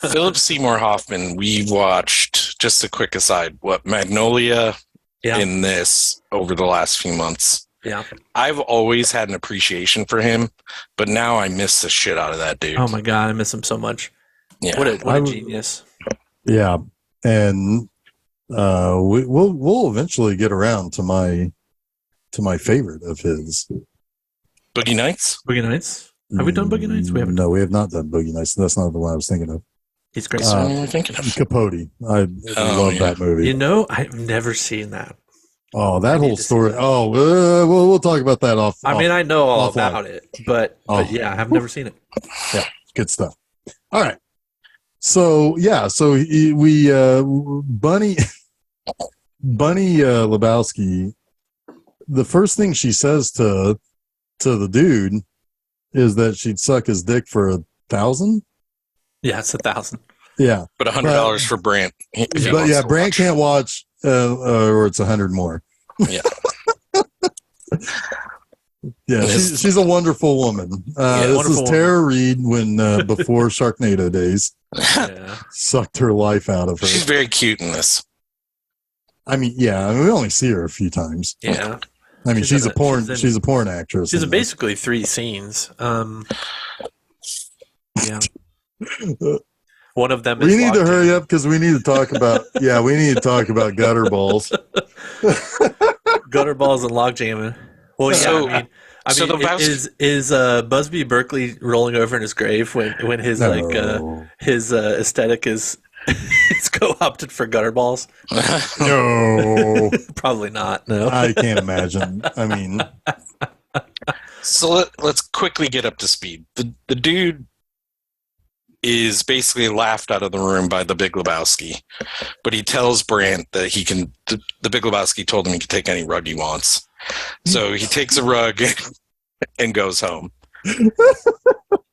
A: Philip Seymour Hoffman, we watched, just a quick aside, Magnolia in this over the last few months.
B: Yeah.
A: I've always had an appreciation for him, but now I miss the shit out of that dude.
B: Oh my God, I miss him so much.
A: Yeah.
B: What a genius.
C: Yeah. And we'll eventually get around to my favorite of his.
A: Boogie Nights?
B: Boogie Nights? Have we done Boogie Nights? We haven't.
C: No, we have not done Boogie Nights. That's not the one I was thinking of.
B: He's great.
A: Thinking of
C: Capote. I love that movie.
B: You know, I've never seen that.
C: Oh, that whole story. Oh, we'll talk about that off.
B: I mean, I know all about it, but yeah, I've never seen it.
C: Yeah, good stuff. All right. So Bunny Lebowski, the first thing she says to the dude is that she'd suck his dick for $1,000.
B: Yeah, it's $1,000.
C: Yeah,
A: but $100 for Brant.
C: But yeah, Brant can't watch, or it's $100 more.
A: Yeah.
C: Yeah, she's a wonderful woman. This is Tara Reid when before Sharknado days.
B: Yeah.
C: Sucked her life out of her.
A: She's very cute in this.
C: I mean, yeah, we only see her a few times.
B: Yeah.
C: I mean, she's a porn actress.
B: She's in basically 3 scenes. Yeah. One of them is
C: we need to hurry up because we need to talk about gutter balls.
B: Gutter balls and log jamming. Well, yeah, is Busby Berkeley rolling over in his grave when his his aesthetic is co-opted for gutter balls?
C: No,
B: probably not. No,
C: I can't imagine. I mean,
A: so let's quickly get up to speed. The dude is basically laughed out of the room by the Big Lebowski, but he tells Brandt that he can. The Big Lebowski told him he can take any rug he wants, so he takes a rug and goes home.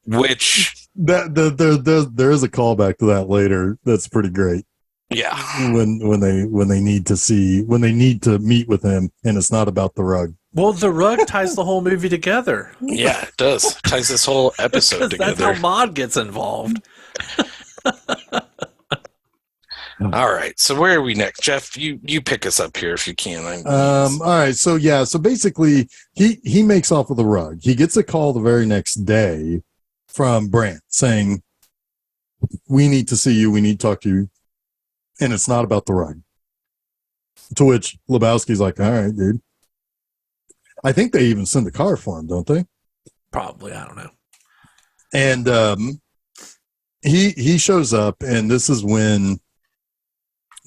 A: Which
C: there is a callback to that later. That's pretty great.
A: Yeah,
C: when they need to meet with him, and it's not about the rug.
B: Well, the rug ties the whole movie together.
A: Yeah, it does. It ties this whole episode together.
B: That's how Maude gets involved.
A: All right. So where are we next? Jeff, you pick us up here if you can.
C: All right. So basically he makes off with the rug. He gets a call the very next day from Brandt saying, "We need to see you. We need to talk to you." And it's not about the rug. To which Lebowski's like, "All right, dude." I think they even send a car for him, don't they?
B: Probably, I don't know.
C: And he shows up, and this is when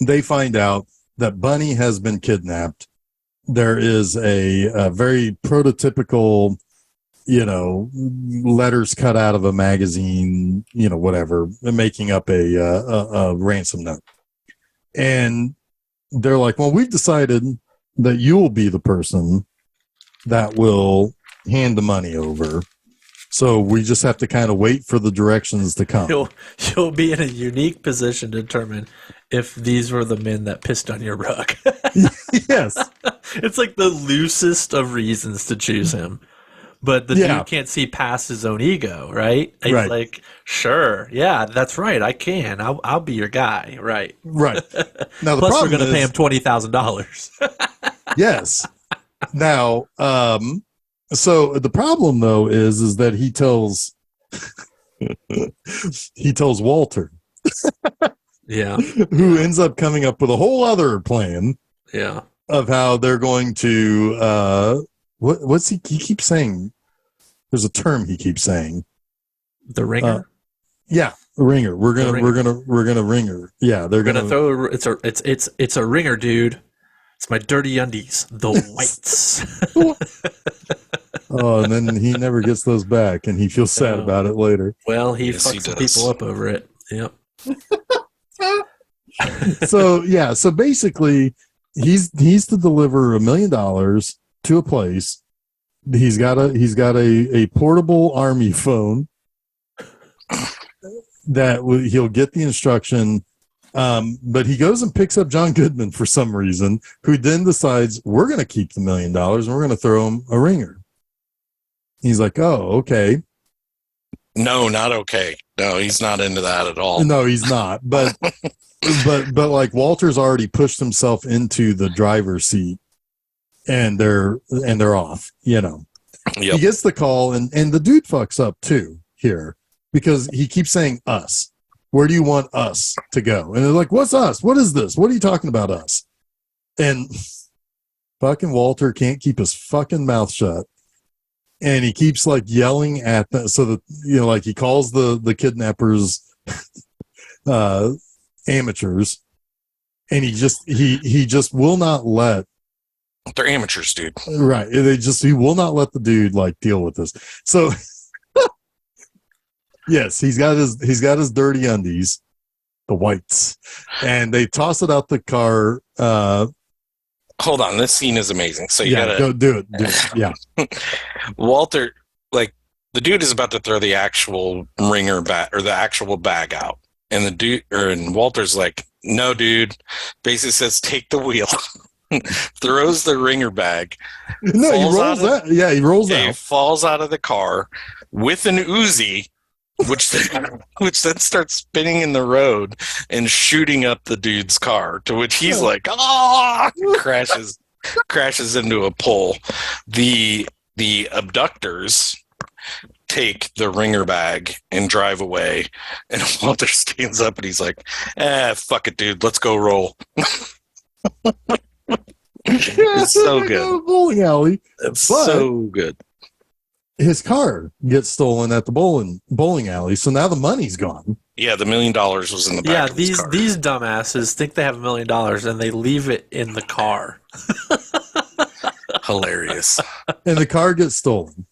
C: they find out that Bunny has been kidnapped. There is a very prototypical, letters cut out of a magazine, whatever, making up a ransom note. And they're like, "Well, we've decided that you'll be the person that will hand the money over. So we just have to kind of wait for the directions to come."
B: You'll be in a unique position to determine if these were the men that pissed on your rug.
C: Yes.
B: It's like the loosest of reasons to choose him. But the dude can't see past his own ego, right? He's like, "Sure, yeah, that's right. I can. I'll be your guy." Right.
C: Right. Now,
B: Plus, we're going to pay him $20,000.
C: Yes. Now, so the problem though is that he tells Walter,
B: yeah,
C: who ends up coming up with a whole other plan, of how they're going to what's he keeps saying? There's a term he keeps saying.
B: The ringer.
C: The ringer. We're gonna ring her. Yeah, they're gonna
B: throw. It's a ringer, dude. It's my dirty undies, the whites.
C: Oh, and then he never gets those back, and he feels sad about it later.
B: Well, he fucks some people up over it. Yep.
C: So basically, he's to deliver $1 million to a place. He's got a portable army phone that he'll get the instruction. But he goes and picks up John Goodman for some reason, who then decides, we're going to keep the $1 million and we're going to throw him a ringer. He's like, "Oh, okay."
A: No, not okay. No, he's not into that at all.
C: No, he's not. But but like Walter's already pushed himself into the driver's seat, and they're off. Yep. He gets the call, and the dude fucks up too here because he keeps saying us. Where do you want us to go? And they're like, "What's us? What is this? What are you talking about us?" And fucking Walter can't keep his fucking mouth shut. And he keeps like yelling at them. So that, like he calls the kidnappers amateurs. And he just will not let.
A: They're amateurs, dude.
C: Right. He will not let the dude like deal with this. So yes, he's got his dirty undies, the whites, and they toss it out the car.
A: Hold on, this scene is amazing. So you gotta
C: go do it. Yeah.
A: Walter, like the dude is about to throw the actual ringer bag or the actual bag out, and and Walter's like, "No, dude." Basically says, "Take the wheel." throws the ringer bag.
C: No, he rolls out. Yeah, he rolls
A: He
C: out.
A: falls out of the car with an Uzi, which then starts spinning in the road and shooting up the dude's car. To which he's like, "Ah!" crashes into a pole. The abductors take the ringer bag and drive away. And Walter stands up and he's like, fuck it, dude. Let's go roll. It's so good.
C: Bowling alley.
A: It's so good.
C: His car gets stolen at the bowling alley, so now the money's gone.
A: Yeah, the $1 million was in the back of his car.
B: These dumbasses think they have $1 million and they leave it in the car.
A: Hilarious.
C: And the car gets stolen.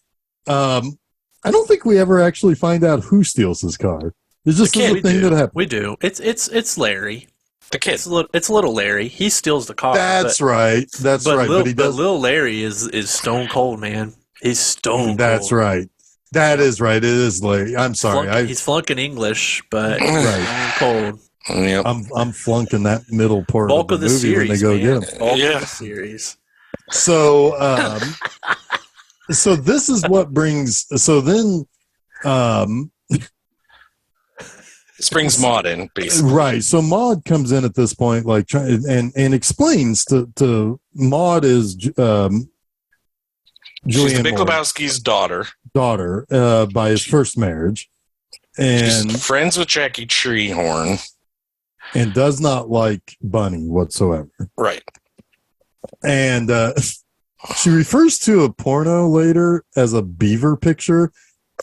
C: I don't think we ever actually find out who steals his car. It's just a thing that happens.
B: We do. It's Larry.
A: The kid.
B: It's little Larry. He steals the car.
C: That's right. That's right.
B: But little Larry is stone cold, man. He's stone cold.
C: That's right. That is right. It is Larry. I'm sorry.
B: He's flunking English, but
C: right.
B: cold.
A: Yep.
C: I'm flunking that middle part
B: Bulk
C: of the movie
B: series,
C: when they go
B: man.
C: get him.
B: Bulk of the series.
C: So, so this is what brings. So then,
A: this brings Maud in, basically.
C: Right. So Maud comes in at this point, like and explains to Maud is
A: She's
C: Julianne
A: the Big
C: Moore,
A: Lebowski's daughter
C: by his first marriage, and
A: she's friends with Jackie Treehorn,
C: and does not like Bunny whatsoever.
A: Right.
C: And she refers to a porno later as a beaver picture.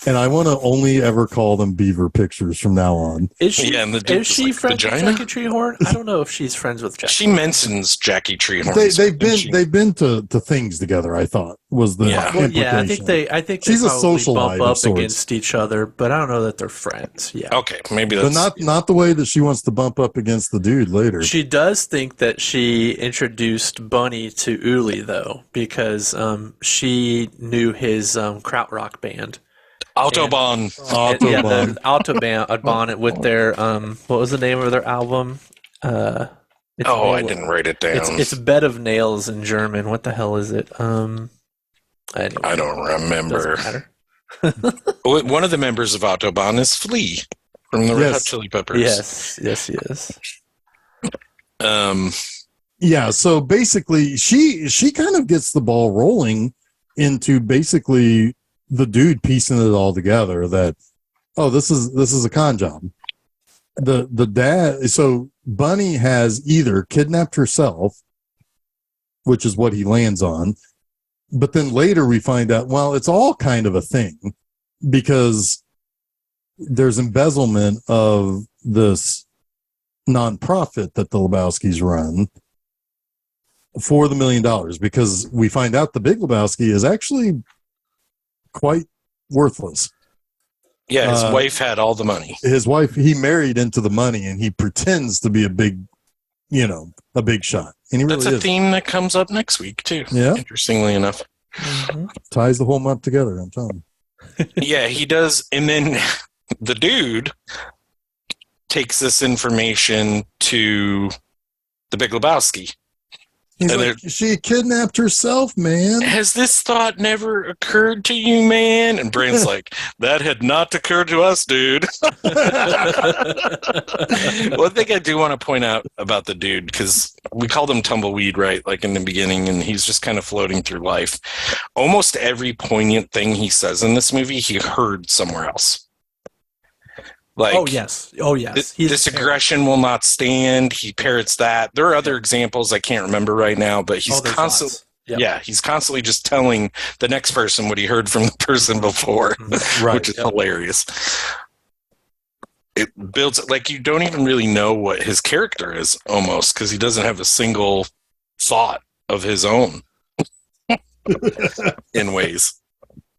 C: And I want to only ever call them beaver pictures from now on.
B: Is she,
A: and the dude
B: is she
A: like,
B: friends
A: vagina?
B: with Jackie Treehorn? I don't know if she's friends with Jackie.
A: She mentions Jackie Treehorn.
C: They've been to things together. I thought was the implication.
B: Yeah, I think
C: she's
B: they
C: a socialite
B: bump
C: of
B: up
C: sorts.
B: against each other, but I don't know that they're friends. Yeah.
A: Okay, maybe that's
C: but not the way that she wants to bump up against the dude later.
B: She does think that she introduced Bunny to Uli though, because she knew his krautrock band.
A: Autobahn.
B: The Autobahn with their what was the name of their album?
A: I didn't write it down.
B: It's Bed of Nails in German. What the hell is it? I
A: don't remember.
B: Doesn't matter.
A: One of the members of Autobahn is Flea from the Red Hot Chili Peppers.
B: Yes, he is.
C: Yeah, so basically she kind of gets the ball rolling into basically the dude piecing it all together that, this is a con job. The dad, so Bunny has either kidnapped herself, which is what he lands on, but then later we find out, well, it's all kind of a thing because there's embezzlement of this nonprofit that the Lebowskis run for the $1 million, because we find out the Big Lebowski is actually quite worthless.
A: Yeah, his wife had all the money.
C: His wife, he married into the money, and he pretends to be a big shot. And he
A: That's
C: really
A: a theme that comes up next week too.
C: Yeah,
A: interestingly enough,
C: ties the whole month together. I'm telling you.
A: Yeah, he does, and then the dude takes this information to the Big Lebowski.
C: He's like, she kidnapped herself, man.
A: Has this thought never occurred to you, man? And Brain's like, that had not occurred to us, dude. One thing I do want to point out about the dude, because we called him Tumbleweed, right? Like in the beginning, and he's just kind of floating through life. Almost every poignant thing he says in this movie, he heard somewhere else. Like,
B: oh yes.
A: This aggression will not stand. He parrots that. There are other examples I can't remember right now, but he's constantly, he's constantly just telling the next person what he heard from the person before, which is hilarious. It builds like you don't even really know what his character is almost because he doesn't have a single thought of his own in ways.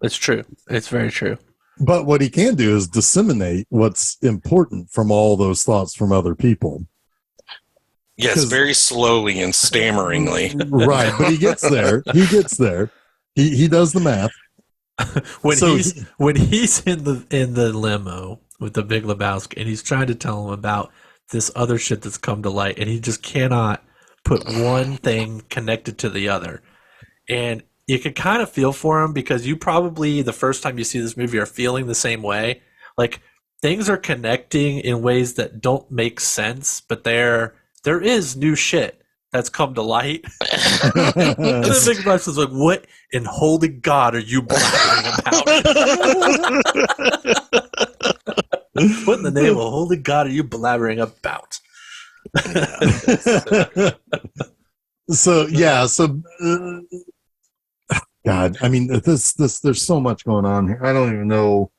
B: It's true. It's very true.
C: But what he can do is disseminate what's important from all those thoughts from other people.
A: Yes, very slowly and stammeringly.
C: Right, but he gets there. He does the math.
B: when he's in the limo with the Big Lebowski and he's trying to tell him about this other shit that's come to light and he just cannot put one thing connected to the other. And you can kind of feel for him because you probably, the first time you see this movie, are feeling the same way. Like, things are connecting in ways that don't make sense, but there is new shit that's come to light. And then Big Lebowski was like, what in holy God are you blabbering about? What in the name of holy God are you blabbering about?
C: So God, I mean, this there's so much going on here. I don't even know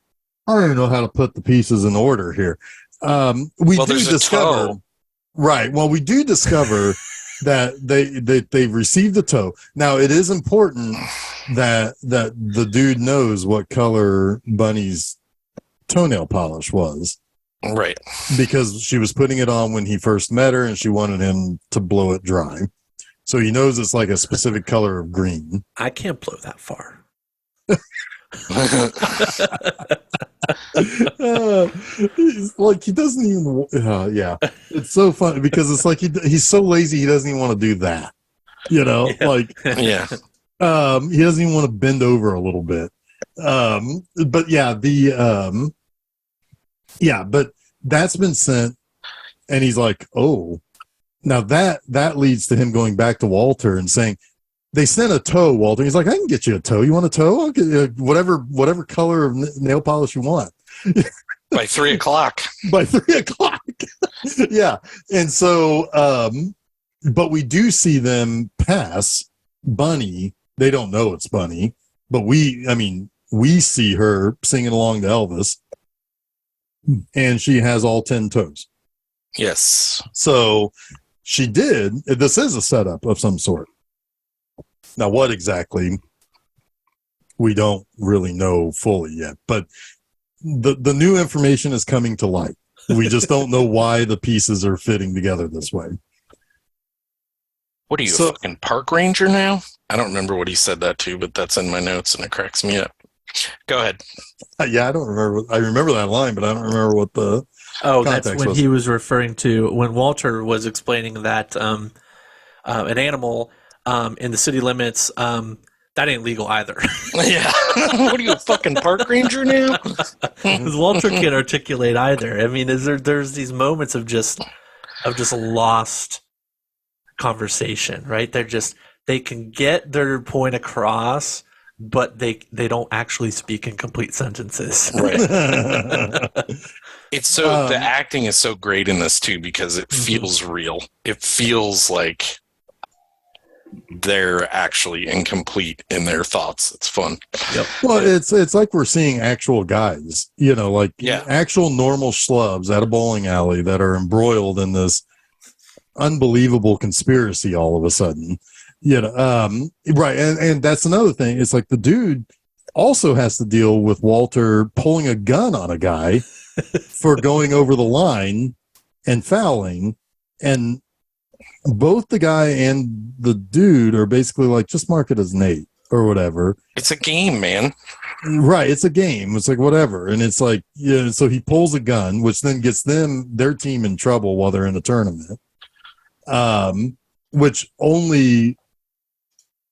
C: how to put the pieces in order here. We do discover, right? Well, we do discover that they've received the tow. Now, it is important that the dude knows what color Bunny's toenail polish was,
A: right?
C: Because she was putting it on when he first met her, and she wanted him to blow it dry. So he knows it's like a specific color of green.
B: I can't blow that far.
C: Like, he doesn't even. Yeah, it's so funny because it's like he's so lazy he doesn't even want to do that. You know, like
A: Yeah.
C: He doesn't even want to bend over a little bit. But yeah, but that's been sent, and he's like, oh. Now that leads to him going back to Walter and saying, they sent a toe, Walter. He's like, I can get you a toe. You want a toe? I'll get you whatever color of nail polish you want.
A: By 3:00.
C: By 3:00. Yeah. And so, but we do see them pass Bunny. They don't know it's Bunny, but we see her singing along to Elvis, and she has all 10 toes.
A: Yes.
C: So she did. This is a setup of some sort. Now, what exactly, we don't really know fully yet, but the new information is coming to light. We just don't know why the pieces are fitting together this way.
A: What are you, a fucking park ranger now? I don't remember what he said that to, but that's in my notes and it cracks me up. Go ahead.
C: Yeah, I don't remember. I remember that line, but I don't remember what the
B: that's when he was referring to when Walter was explaining that an animal in the city limits, that ain't legal either.
A: Yeah. What are you, a fucking park ranger now?
B: Because Walter can't articulate either. I mean, there's these moments of just lost conversation, right? They can get their point across, but they don't actually speak in complete sentences.
A: Right. It's so the acting is so great in this too because it feels real. It feels like they're actually incomplete in their thoughts. It's fun.
B: Yep.
C: Well, it's like we're seeing actual guys, like actual normal schlubs at a bowling alley that are embroiled in this unbelievable conspiracy all of a sudden. Right. And that's another thing. It's like the dude also has to deal with Walter pulling a gun on a guy for going over the line and fouling. And both the guy and the dude are basically like, just mark it as Nate or whatever.
A: It's a game, man.
C: Right. It's a game. It's like, whatever. And it's like, so he pulls a gun, which then gets their team in trouble while they're in a tournament. Which only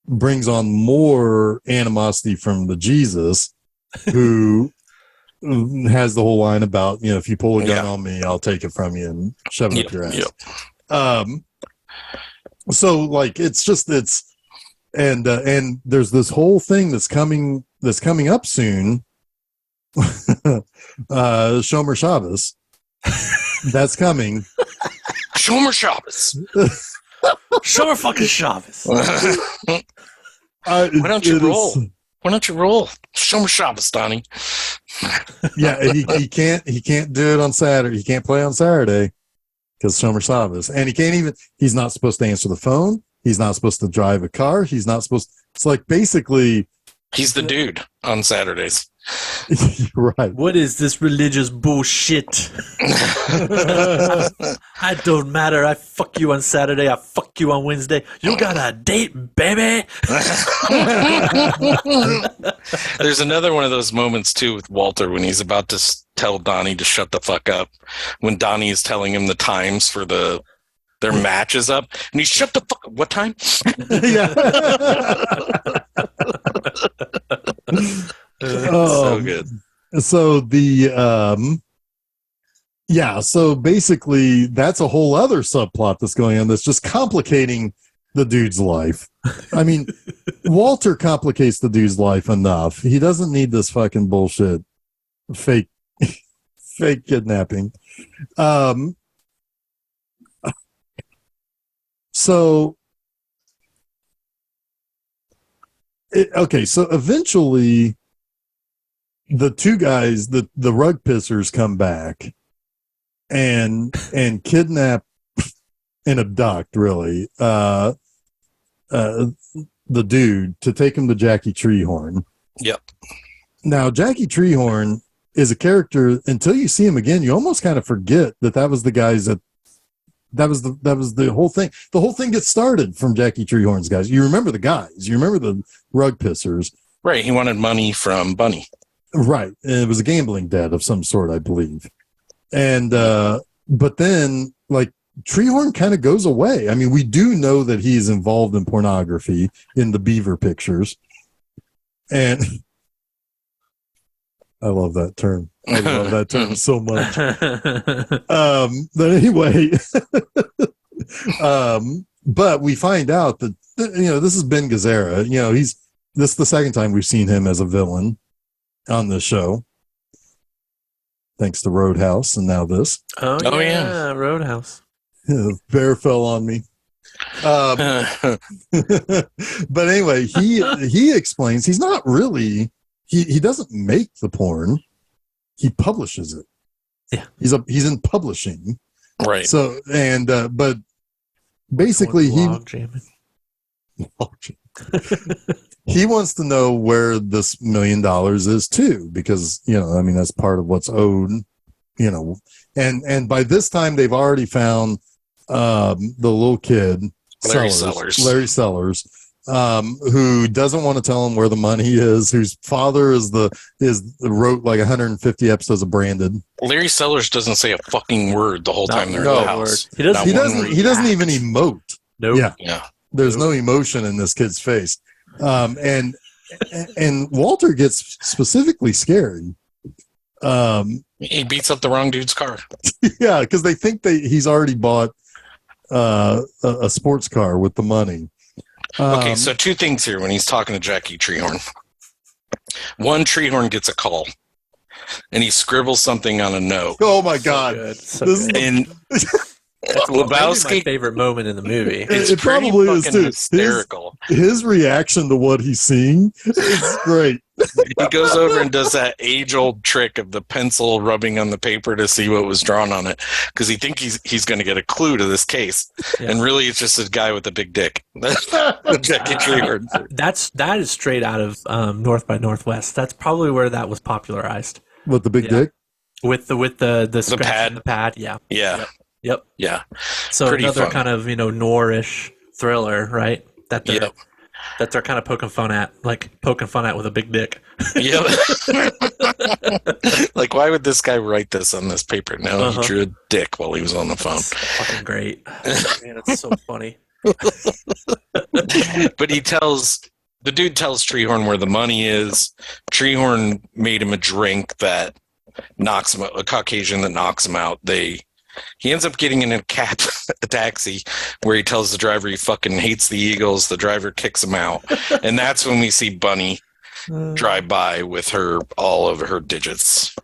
C: brings on more animosity from the Jesus, who has the whole line about, if you pull a gun on me, I'll take it from you and shove it up your ass. So like, and there's this whole thing that's coming up soon. Shomer Shabbos. That's coming.
A: Shomer Shabbos.
B: Shomer fucking Shabbos.
A: Why don't you roll? Why don't you roll? Shomer Shabbos, Donnie.
C: Yeah, he can't do it on Saturday. He can't play on Saturday because Shomer Shabbos, and he's not supposed to answer the phone. He's not supposed to drive a car. He's not supposed. It's like basically
A: he's the dude on Saturdays.
C: Right.
B: What is this religious bullshit? I don't matter. I fuck you on Saturday. I fuck you on Wednesday. You got a date, baby.
A: There's another one of those moments too with Walter when he's about to tell Donnie to shut the fuck up. When Donnie is telling him the times for the their match is up, and he shut the fuck up. What time?
C: Yeah.
A: So good.
C: So so basically that's a whole other subplot that's going on that's just complicating the dude's life. I mean, Walter complicates the dude's life enough. He doesn't need this fucking bullshit fake kidnapping. So eventually the two guys, the rug pissers, come back and kidnap and abduct really the dude to take him to Jackie Treehorn.
A: Yep.
C: Now Jackie Treehorn is a character until you see him again. You almost kind of forget that was the guys that was the whole thing. The whole thing gets started from Jackie Treehorn's guys. You remember the guys. You remember the rug pissers.
A: Right. He wanted money from Bunny.
C: Right. And it was a gambling debt of some sort, I believe. And but then like Treehorn kind of goes away. I mean, we do know that he's involved in pornography in the Beaver pictures. And I love that term. I love that term so much. But anyway, but we find out that, this is Ben Gazzara. This is the second time we've seen him as a villain on this show. Thanks to Roadhouse and now this.
B: Oh yeah, Roadhouse.
C: Bear fell on me. But anyway, he explains he's not really, he doesn't make the porn. He publishes it.
B: Yeah.
C: He's in publishing.
A: Right.
C: So, but basically he wants to know where this $1 million is too, because, that's part of what's owed, and by this time they've already found, the little kid, Larry Sellers, who doesn't want to tell him where the money is, whose father wrote like 150 episodes of Branded.
A: Larry Sellers doesn't say a fucking word the whole time they're in the house.
C: He doesn't even emote.
B: Nope.
C: Yeah. There's no emotion in this kid's face. And Walter gets specifically scary.
A: He beats up the wrong dude's car.
C: Yeah, because they think he's already bought a sports car with the money.
A: Okay, so two things here when he's talking to Jackie Treehorn. One, Treehorn gets a call, and he scribbles something on a note.
C: Oh my God!
B: So good.
A: And
B: That's
A: Lebowski,
B: my favorite moment in the movie.
C: It probably is too.
A: Hysterical.
C: His reaction to what he's seeing is great.
A: He goes over and does that age-old trick of the pencil rubbing on the paper to see what was drawn on it, because he thinks he's going to get a clue to this case, and really it's just a guy with a big dick. Jackie Treehorn.
B: That is straight out of North by Northwest. That's probably where that was popularized.
C: With the big dick,
B: with the
A: pad.
B: the pad. Yeah. Yep.
A: Yeah.
B: So
A: Pretty
B: another
A: fun.
B: kind of noirish thriller, right? That they're kind of poking fun at with a big dick.
A: Yep. Like, why would this guy write this on this paper? No, he drew a dick while he was on the phone.
B: That's fucking great. Man, it's so funny.
A: But the dude tells Treehorn where the money is. Treehorn made him a drink that knocks him out, a Caucasian that knocks him out. He ends up getting in a taxi where he tells the driver he fucking hates the Eagles. The driver kicks him out. And that's when we see Bunny drive by with all of her digits.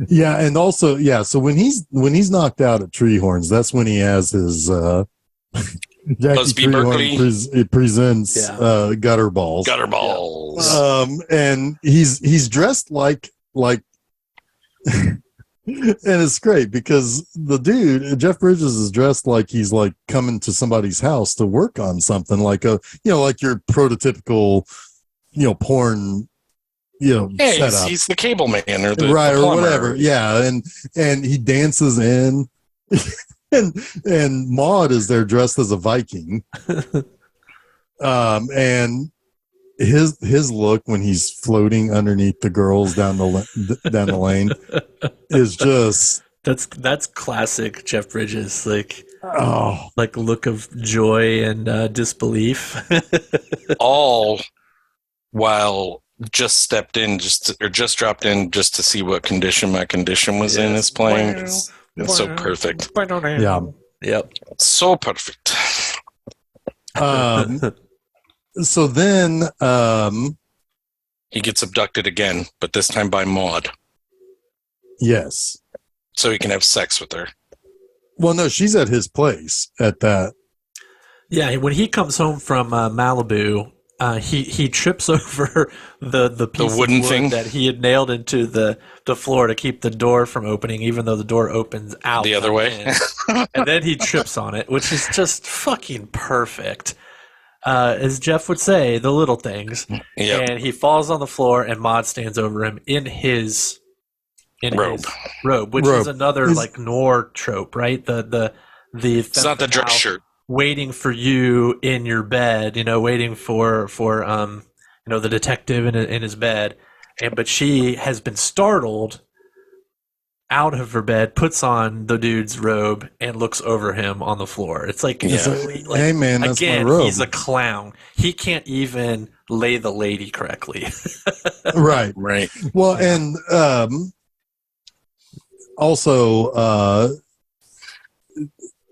C: Yeah, and also, so when he's knocked out at Treehorns, that's when he has his Jackie Treehorn presents Gutter Balls.
A: Gutter Balls.
C: And he's dressed like and it's great because the dude, Jeff Bridges, is dressed like he's like coming to somebody's house to work on something, like like your prototypical, porn, setup.
A: He's the cable man or the
C: or
A: plumber.
C: whatever. Yeah. And he dances in and Maud is there dressed as a Viking. And his look when he's floating underneath the girls down the lane is just
B: that's classic Jeff Bridges. Like like look of joy and disbelief.
A: All while just dropped in just to see what condition my condition was in is playing. It's so perfect.
C: Yeah.
B: Yep.
A: So perfect.
C: So then,
A: He gets abducted again, but this time by Maud,
C: yes.
A: so he can have sex with her.
C: Well, no, she's at his place at that.
B: Yeah, when he comes home from Malibu, he trips over the piece
A: wooden
B: of wood
A: thing
B: that he had nailed into the floor to keep the door from opening, even though the door opens out
A: The other way.
B: and then he trips on it, which is just fucking perfect. As Jeff would say, the little things.
A: Yep.
B: And he falls on the floor, and Maud stands over him in his robe, which is another like noir trope, right? The
A: It's not the dress shirt.
B: Waiting for you in your bed, waiting for the detective in his bed, but she has been startled out of her bed, puts on the dude's robe, and looks over him on the floor. It's like,
C: Hey man, that's
B: again,
C: my robe.
B: he's a clown. He can't even lay the lady correctly.
C: Right. Well, and also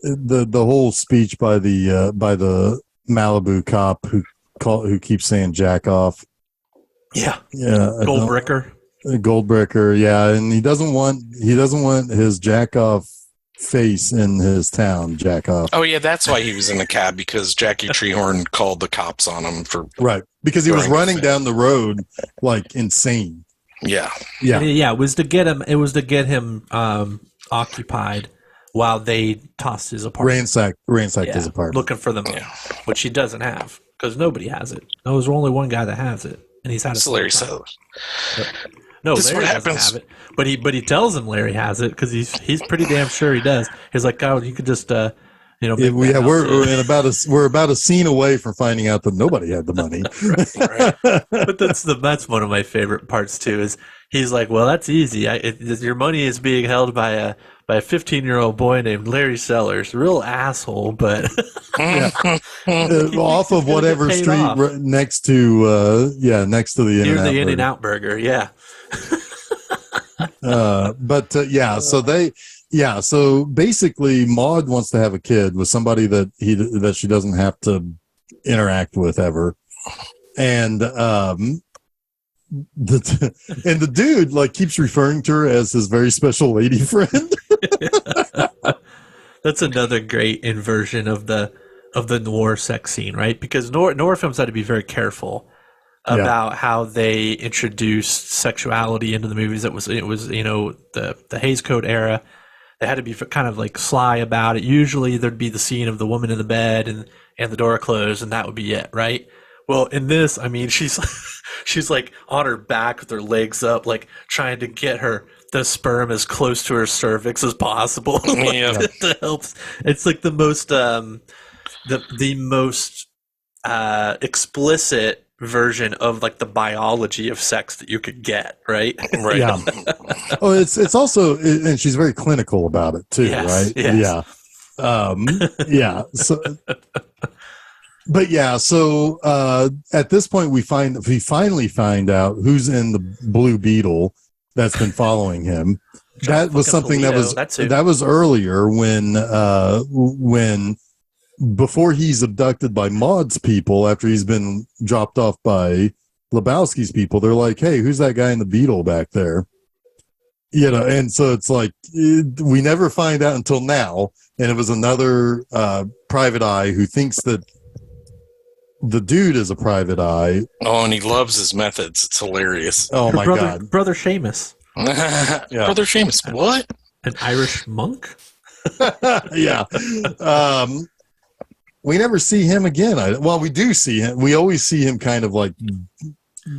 C: the whole speech by the Malibu cop who keeps saying jack off.
B: Yeah.
C: Goldbricker, yeah, and he doesn't want his jack off face in his town. Jack off.
A: Oh yeah, that's why he was in the cab, because Jackie Treehorn called the cops on him for
C: because he was running down the road like insane.
A: Yeah.
B: It was to get him. It was to get him occupied while they tossed his apartment,
C: ransacked his apartment,
B: looking for the money, which he doesn't have because nobody has it. There's only one guy that has it, and he's had it.
A: Larry Sellers.
B: No,
A: this
B: Larry doesn't have it, but he tells him Larry has it because he's pretty damn sure he does. He's like, oh, you could just
C: we're about a scene away from finding out that nobody had the money.
B: Right. But that's one of my favorite parts too. Is he's like, well, that's easy. Your money is being held by a 15-year-old boy named Larry Sellers, real asshole, but
C: off of whatever street next to the
B: In-N-Out Burger, yeah.
C: So basically Maud wants to have a kid with somebody that she doesn't have to interact with ever, and the dude like keeps referring to her as his very special lady friend.
B: That's another great inversion of the noir sex scene, right? Because noir films had to be very careful about how they introduced sexuality into the movies. It was the Hays Code era. They had to be kind of like sly about it. Usually there'd be the scene of the woman in the bed and the door closed, and that would be it, right? Well, in this, I mean, she's like on her back with her legs up, like trying to get the sperm as close to her cervix as possible. That helps. It's like the most the most explicit version of like the biology of sex that you could get, right?
A: Right.
C: Yeah. Oh, it's also, and she's very clinical about it too, right?
B: Yes.
C: Yeah. So, but yeah, so at this point we finally find out who's in the Blue Beetle that's been following him. That was something that was earlier when before he's abducted by Maud's people, after he's been dropped off by Lebowski's people, they're like, hey, who's that guy in the Beetle back there? And so it's like, we never find out until now. And it was another private eye who thinks that the dude is a private eye.
A: Oh, and he loves his methods. It's hilarious.
C: Oh, my God.
B: Brother Seamus.
A: Brother Seamus. What?
B: An Irish monk?
C: Yeah. We never see him again. We do see him. We always see him kind of like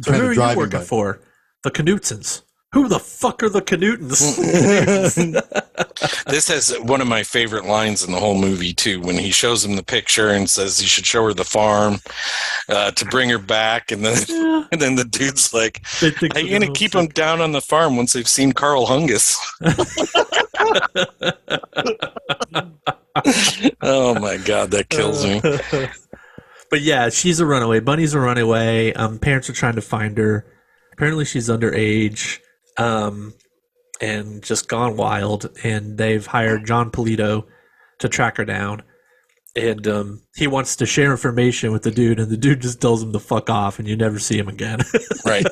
B: who are you working for? The Knutsons. Who the fuck are the Knutons?
A: This has one of my favorite lines in the whole movie too, when he shows him the picture and says he should show her the farm to bring her back, and then and then the dude's like, "Are you gonna keep them down on the farm once they've seen Carl Hungus?" Oh my god, that kills me.
B: But yeah, she's a runaway. Bunny's a runaway. Parents are trying to find her. Apparently, she's underage, and just gone wild. And they've hired John Polito to track her down. And he wants to share information with the dude, and the dude just tells him to fuck off, and you never see him again.
A: Right.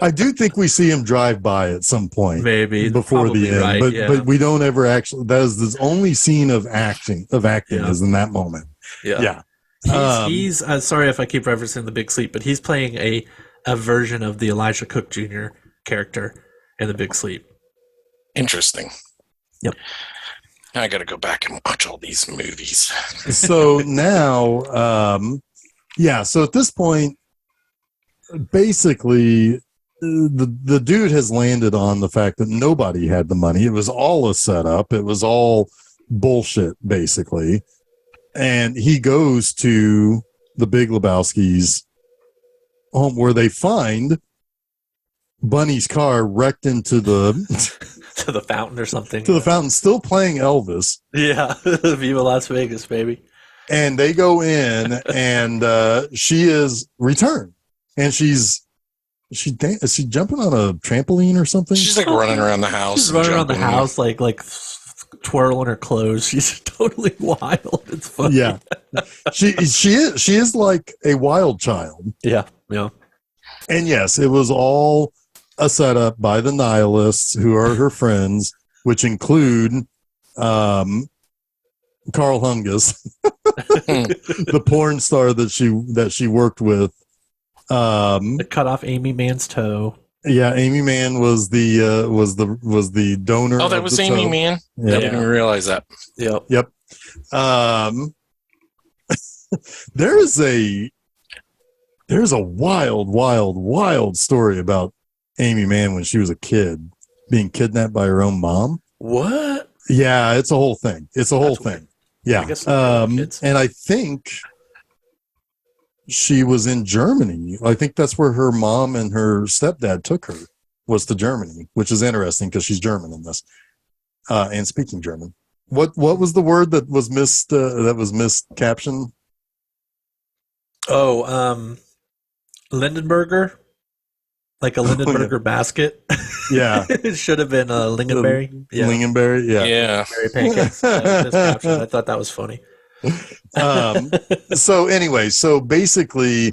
C: I do think we see him drive by at some point,
B: Maybe
C: before
B: probably
C: the end,
B: right,
C: but
B: yeah.
C: but we don't ever actually. That is the only scene of acting
B: Yeah.
C: is in that moment.
B: Yeah. He's sorry if I keep referencing The Big Sleep, but he's playing a version of the Elijah Cook Jr. character in The Big Sleep.
A: Interesting.
B: Yep.
A: I got to go back and watch all these movies.
C: So now, so at this point, basically, the dude has landed on the fact that nobody had the money. It was all a setup. It was all bullshit, basically. And he goes to the Big Lebowski's home, where they find Bunny's car wrecked into the
B: To the fountain or something.
C: to the fountain, still playing Elvis.
B: Yeah. Viva Las Vegas, baby.
C: And they go in, and she is returned, and is she jumping on a trampoline or something?
A: She's like running around the house.
B: She's running around the
A: jumping.
B: house like twirling her clothes. She's totally wild. It's funny.
C: Yeah, she is like a wild child.
B: Yeah.
C: And yes, it was all a setup by the nihilists, who are her friends, which include Carl Hungus, the porn star that she worked with.
B: They cut off Amy Mann's toe.
C: Yeah, Amy Mann was the donor.
A: Oh, that
C: of
A: was
C: the
A: Amy
C: toe.
A: Mann?
C: Yeah.
A: I didn't even realize that.
B: Yep.
C: There's a wild story about Amy Mann when she was a kid being kidnapped by her own mom.
B: What?
C: Yeah, it's a whole thing. It's a whole
B: That's
C: thing.
B: weird.
C: Yeah.
B: I guess kids.
C: And I think she was in Germany. I think that's where her mom and her stepdad took her, was to Germany, which is interesting because she's German in this, and speaking German. What was the word that was miscaptioned?
B: Oh, Lindenberger? Like a Lindenberger basket?
C: Yeah.
B: It should have been a lingonberry. Yeah.
C: Lingonberry, yeah.
A: Yeah.
B: Lingonberry pancakes. Miscaptioned. I thought that was funny.
C: So anyway, so basically,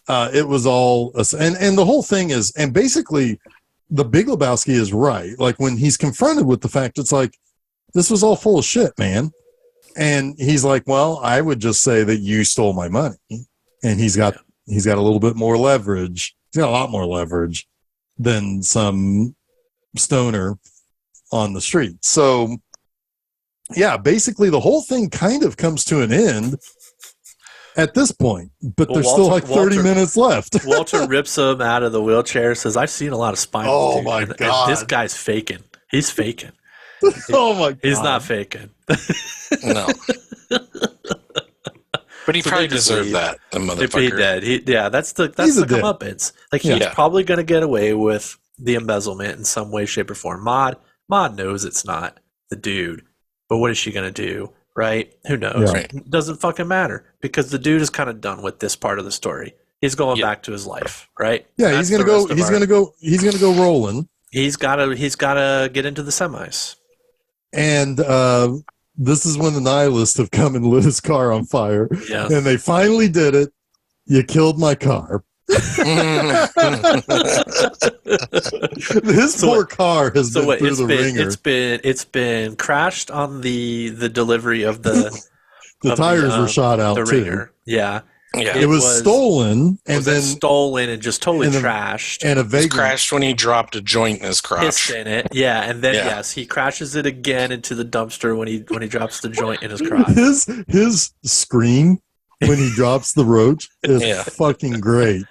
C: it was all, and the whole thing is, and basically, the Big Lebowski is right. Like, when he's confronted with the fact, it's like, this was all full of shit, man. And he's like, well, I would just say that you stole my money. And he's got a little bit more leverage. He's got a lot more leverage than some stoner on the street. So, yeah, basically the whole thing kind of comes to an end at this point, but
B: Well,
C: there's still like 30 minutes left.
B: Walter rips him out of the wheelchair, says, I've seen a lot of spinal.
C: Oh, my
B: and
C: God.
B: this guy's faking. He's faking.
C: Oh my God.
B: He's not faking.
A: No. But he
B: So
A: probably
B: they just
A: deserved
B: leave.
A: that, the
B: If
A: motherfucker.
B: he did, that's the
C: He's a dick.
B: comeuppance. Like, he's
A: Yeah.
B: probably going to get away with the embezzlement in some way, shape, or form. Maud knows it's not the dude, but what is she going to do? Right? Who knows?
C: Yeah.
A: Right.
B: Doesn't fucking matter, because the dude is kind of done with this part of the story. He's going
A: Yeah.
B: back to his life, right?
C: Yeah,
B: That's
C: he's
B: the rest of
C: he's gonna go rolling.
B: He's gotta get into the semis.
C: And this is when the nihilists have come and lit his car on fire.
B: Yeah.
C: And they finally did it. You killed my car. His
B: So
C: poor car has
B: So
C: been
B: what?
C: through the ringer.
B: It's been crashed on the delivery of the
C: The
B: of
C: tires were shot out
B: the
C: too.
B: ringer. Yeah.
A: Yeah.
C: It was
B: was-
C: stolen and
B: Was then
C: then
B: stolen and just totally
C: and then-
B: trashed.
C: and a
A: It was
C: vagrant.
A: crashed when he dropped a joint in his
B: Pissed
A: crotch.
B: in it. Yeah, and then
A: Yeah.
B: yes, he crashes it again into the dumpster when he drops the joint in his crotch.
C: His scream when he drops the roach is
A: Yeah.
C: fucking great.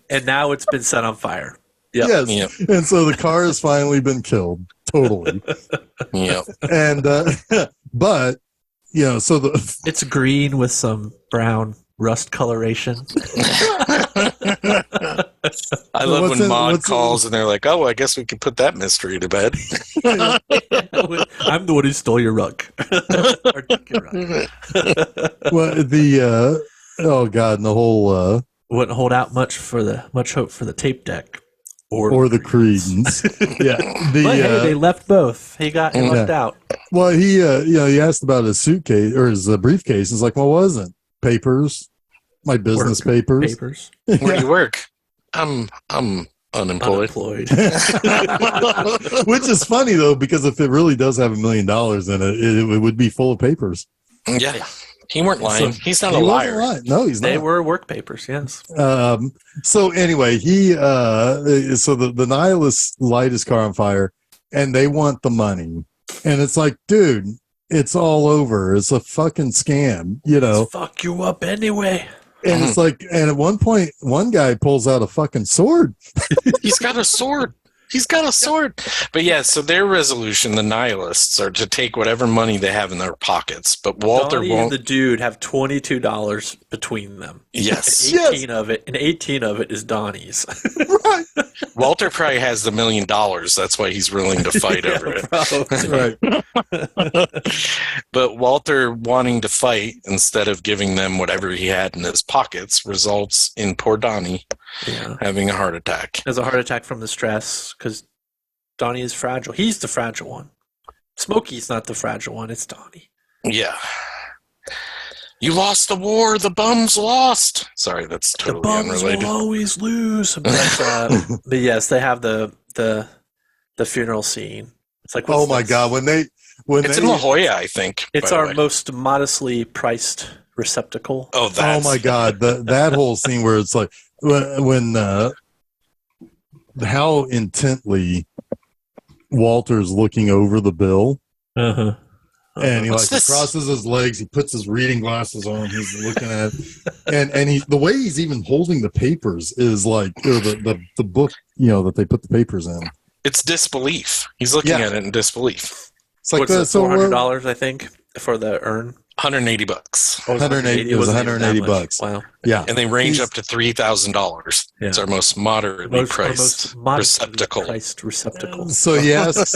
B: And now it's been set on fire. Yep.
C: Yes.
A: Yep.
C: And so the car has finally been killed. Totally.
A: Yep.
C: And but so the
B: It's green with some brown rust coloration.
A: I love
C: What's
A: when
C: in-
A: Maud
C: what's in-
A: calls and they're like, "Oh, I guess we could put that mystery to bed."
B: I'm the one who stole your rug. Or took your rug.
C: Well, oh god, and the whole
B: Wouldn't hold out much hope for the tape deck
C: or the Creedence. Yeah,
B: But hey, they left both. He lucked out.
C: well, he he asked about his suitcase or his briefcase. He's like, "What was it? Papers, my business papers."
B: Papers.
A: Where do you work? I'm unemployed.
B: Unemployed.
C: Which is funny though, because if it really does have $1 million in it, it would be full of papers.
A: Yeah, he weren't lying.
C: So,
A: He's not
C: he
A: a
C: wasn't
A: liar.
C: lying. No, he's not.
B: They were work papers, yes.
C: So anyway, so the nihilists light his car on fire, and they want the money, and it's like, dude, it's all over. It's a fucking scam,
B: Let's fuck you up anyway.
C: And it's like, and at one point, one guy pulls out a fucking sword.
A: He's got a sword. He's got a sword. But yeah, so their resolution, the nihilists, are to take whatever money they have in their pockets. But Walter
B: Donnie
A: won't.
B: and the dude have $22 between them.
A: Yes.
B: 18 of it, and 18 of it is Donnie's.
C: Right.
A: Walter probably has the $1 million. That's why he's willing to fight over it.
C: Right.
A: But Walter wanting to fight instead of giving them whatever he had in his pockets results in poor Donnie having a heart attack.
B: Has a heart attack from the stress because Donnie is fragile. He's the fragile one. Smokey's not the fragile one. It's Donnie.
A: Yeah. You lost the war. The bums lost. Sorry, that's
B: The
A: totally
B: bums
A: unrelated.
B: will always lose. But yes, they have the funeral scene. It's like,
C: Oh my god, when
A: It's in La Jolla, I think.
B: It's
A: by the
B: our
A: way.
B: most modestly priced receptacle.
A: Oh, that's...
C: oh my god, that whole scene where it's like when how intently Walter's looking over the bill.
B: Uh-huh.
C: And he
A: What's this?
C: crosses his legs. He puts his reading glasses on. He's looking at it, and the way he's even holding the papers is like the book, that they put the papers in.
A: It's disbelief. He's looking at it in disbelief.
C: It's like
B: What's it, $400, I think, for the urn?
A: $180.
B: Oh, it was
C: 180. It was
B: wasn't even that
C: $180
B: much.
C: bucks.
B: Wow.
C: Yeah,
A: And they range up to $3,000.
B: Yeah.
A: It's our most moderately priced receptacle.
B: Priced receptacle.
C: So he asks,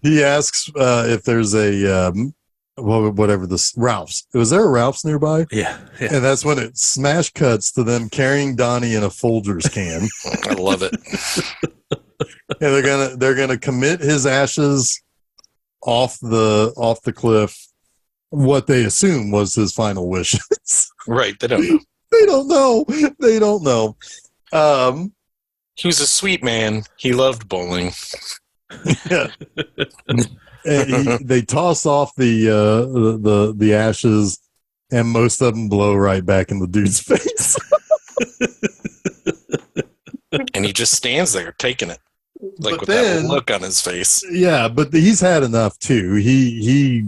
C: he asks if there's a whatever this Ralph's. Was there a Ralph's nearby?
B: Yeah.
C: And that's when it smash cuts to them carrying Donnie in a Folgers can.
A: I love it.
C: And they're gonna commit his ashes off the cliff. What they assume was his final wishes.
A: Right. They don't know.
C: They don't know.
A: He was a sweet man. He loved bowling.
C: Yeah. And they toss off the ashes, and most of them blow right back in the dude's face.
A: And he just stands there taking it. Like
C: But
A: with
C: then-
A: that look on his face.
C: Yeah, but he's had enough too. He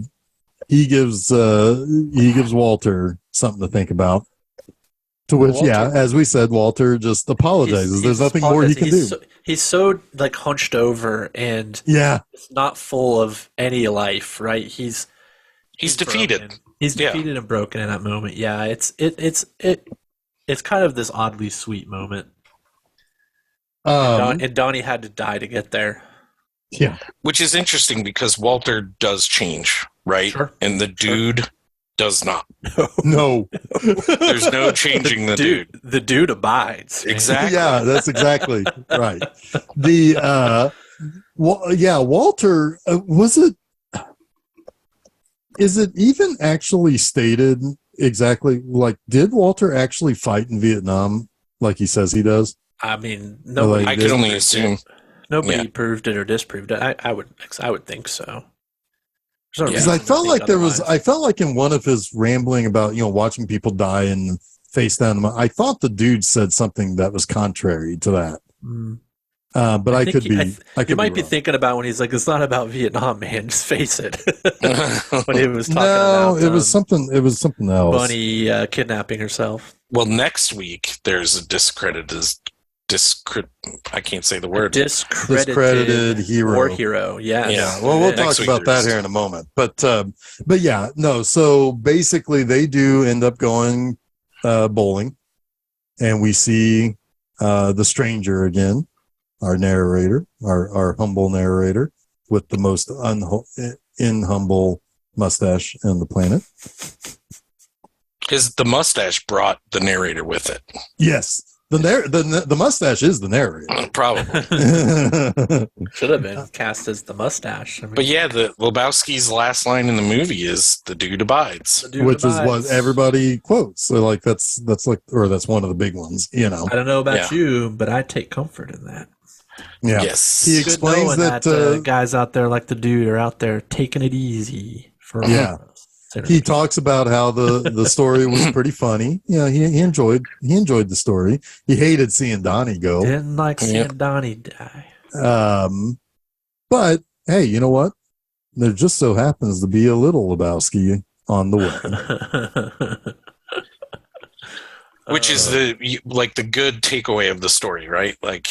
C: gives Walter something to think about. To which,
A: Walter-
C: as we said, Walter just apologizes. There's nothing more he can do.
B: He's so like hunched over and
C: Yeah,
B: it's not full of any life, right? He's
A: defeated.
B: broken. He's defeated and broken in that moment. Yeah, it's kind of this oddly sweet moment. And Donnie had to die to get there.
C: yeah.
A: Which is interesting because Walter does change, right?
B: Sure.
A: And the dude does not.
C: No.
A: There's no changing the dude.
B: The dude abides. man.
A: Exactly.
C: Yeah, that's exactly right. Walter, is it even actually stated exactly, like, did Walter actually fight in Vietnam like he says he does?
B: I mean,
C: Like,
B: nobody.
A: I can only assume.
B: Nobody proved it or disproved it. I would think so.
C: Because I felt like I felt like in one of his rambling about, watching people die and face down, I thought the dude said something that was contrary to that. But I could be.
B: You might be thinking about when he's like, "It's not about Vietnam, man. Just face it." When he was talking about
C: it was something. It was something else.
B: Bunny kidnapping herself.
A: Well, next week there's a discredited I can't say the word.
B: Discredited
C: hero.
B: war hero. Yes.
C: Yeah. Well, we'll talk about that here in a moment. But yeah, no. So basically, they do end up going bowling, and we see the stranger again, our narrator, our humble narrator with the most humble mustache on the planet.
A: Because the mustache brought the narrator with it.
C: Yes. The mustache is the narrator.
A: Probably.
B: Should have been cast as the mustache. I mean,
A: But yeah, the Lebowski's last line in the movie is "The dude abides,"
C: which is what everybody quotes. So like that's one of the big ones. You know,
B: I don't know about you, but I take comfort in that.
C: Yeah.
A: Yes.
C: He explains that
B: guys out there like the dude are out there taking it easy for
C: He talks about how the story was pretty funny. Yeah, he enjoyed the story. He hated seeing Donnie go.
B: Didn't like seeing Donnie die.
C: But hey, you know what? There just so happens to be a little Lebowski on the way.
A: Which is the good takeaway of the story, right? Like,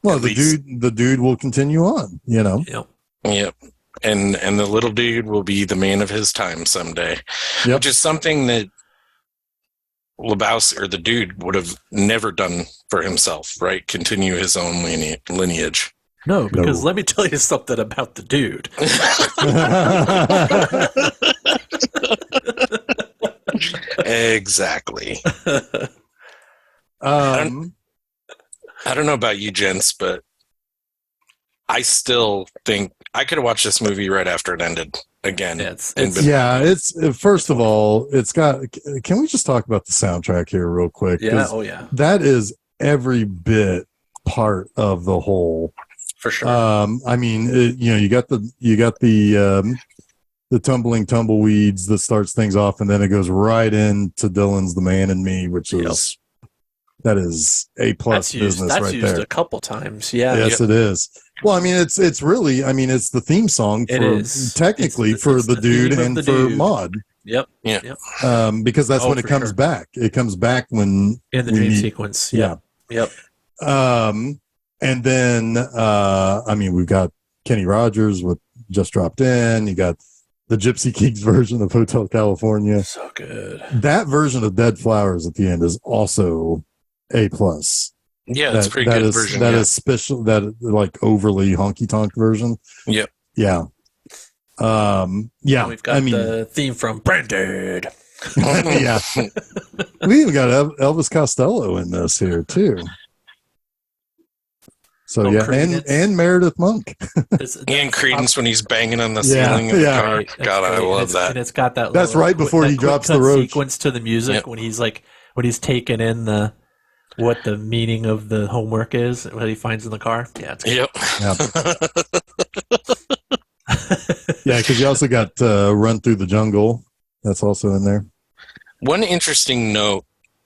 C: well, the dude will continue on, you know.
A: Yep. And the little dude will be the man of his time someday.
C: Yep.
A: Which is something that Lebowski or the dude would have never done for himself, right? Continue his own lineage.
B: No, because let me tell you something about the dude.
A: Exactly. I don't know about you gents, but I still think I could have watched this movie right after it ended again.
C: It's first of all, it's got. Can we just talk about the soundtrack here real quick?
B: Yeah. Oh yeah.
C: That is every bit part of the whole.
B: For sure.
C: I mean, you got the tumbling tumbleweeds that starts things off, and then it goes right into Dylan's "The Man in Me," which is that is A+ business right there. That's
B: used a couple times. Yeah.
C: Yes, it is. Well, I mean, it's really, I mean, it's the theme song for technically for the dude and for Maud.
B: Yep.
A: Yeah.
C: Yep. Because that's when it comes back. It comes back when
B: in the dream sequence. Yeah. Yep.
C: And then, I mean, we've got Kenny Rogers with Just Dropped In. You got the Gypsy Kings version of Hotel California.
B: So good.
C: That version of Dead Flowers at the end is also A+.
A: Yeah, that's pretty good version.
C: That is special. That like overly honky tonk version.
A: Yep.
C: Yeah. Yeah.
B: We've got the theme from Branded.
C: Yeah. We even got Elvis Costello in this here too. So and Meredith Monk.
A: And Credence when he's banging on the ceiling in the car.
B: Right.
A: God, I love that.
B: And it's got that.
C: That's right before he drops the roach
B: sequence to the music when he's taking in what the meaning of the homework is, what he finds in the car. Yeah.
C: Yeah, because you also got Run Through the Jungle. That's also in there.
A: One interesting note.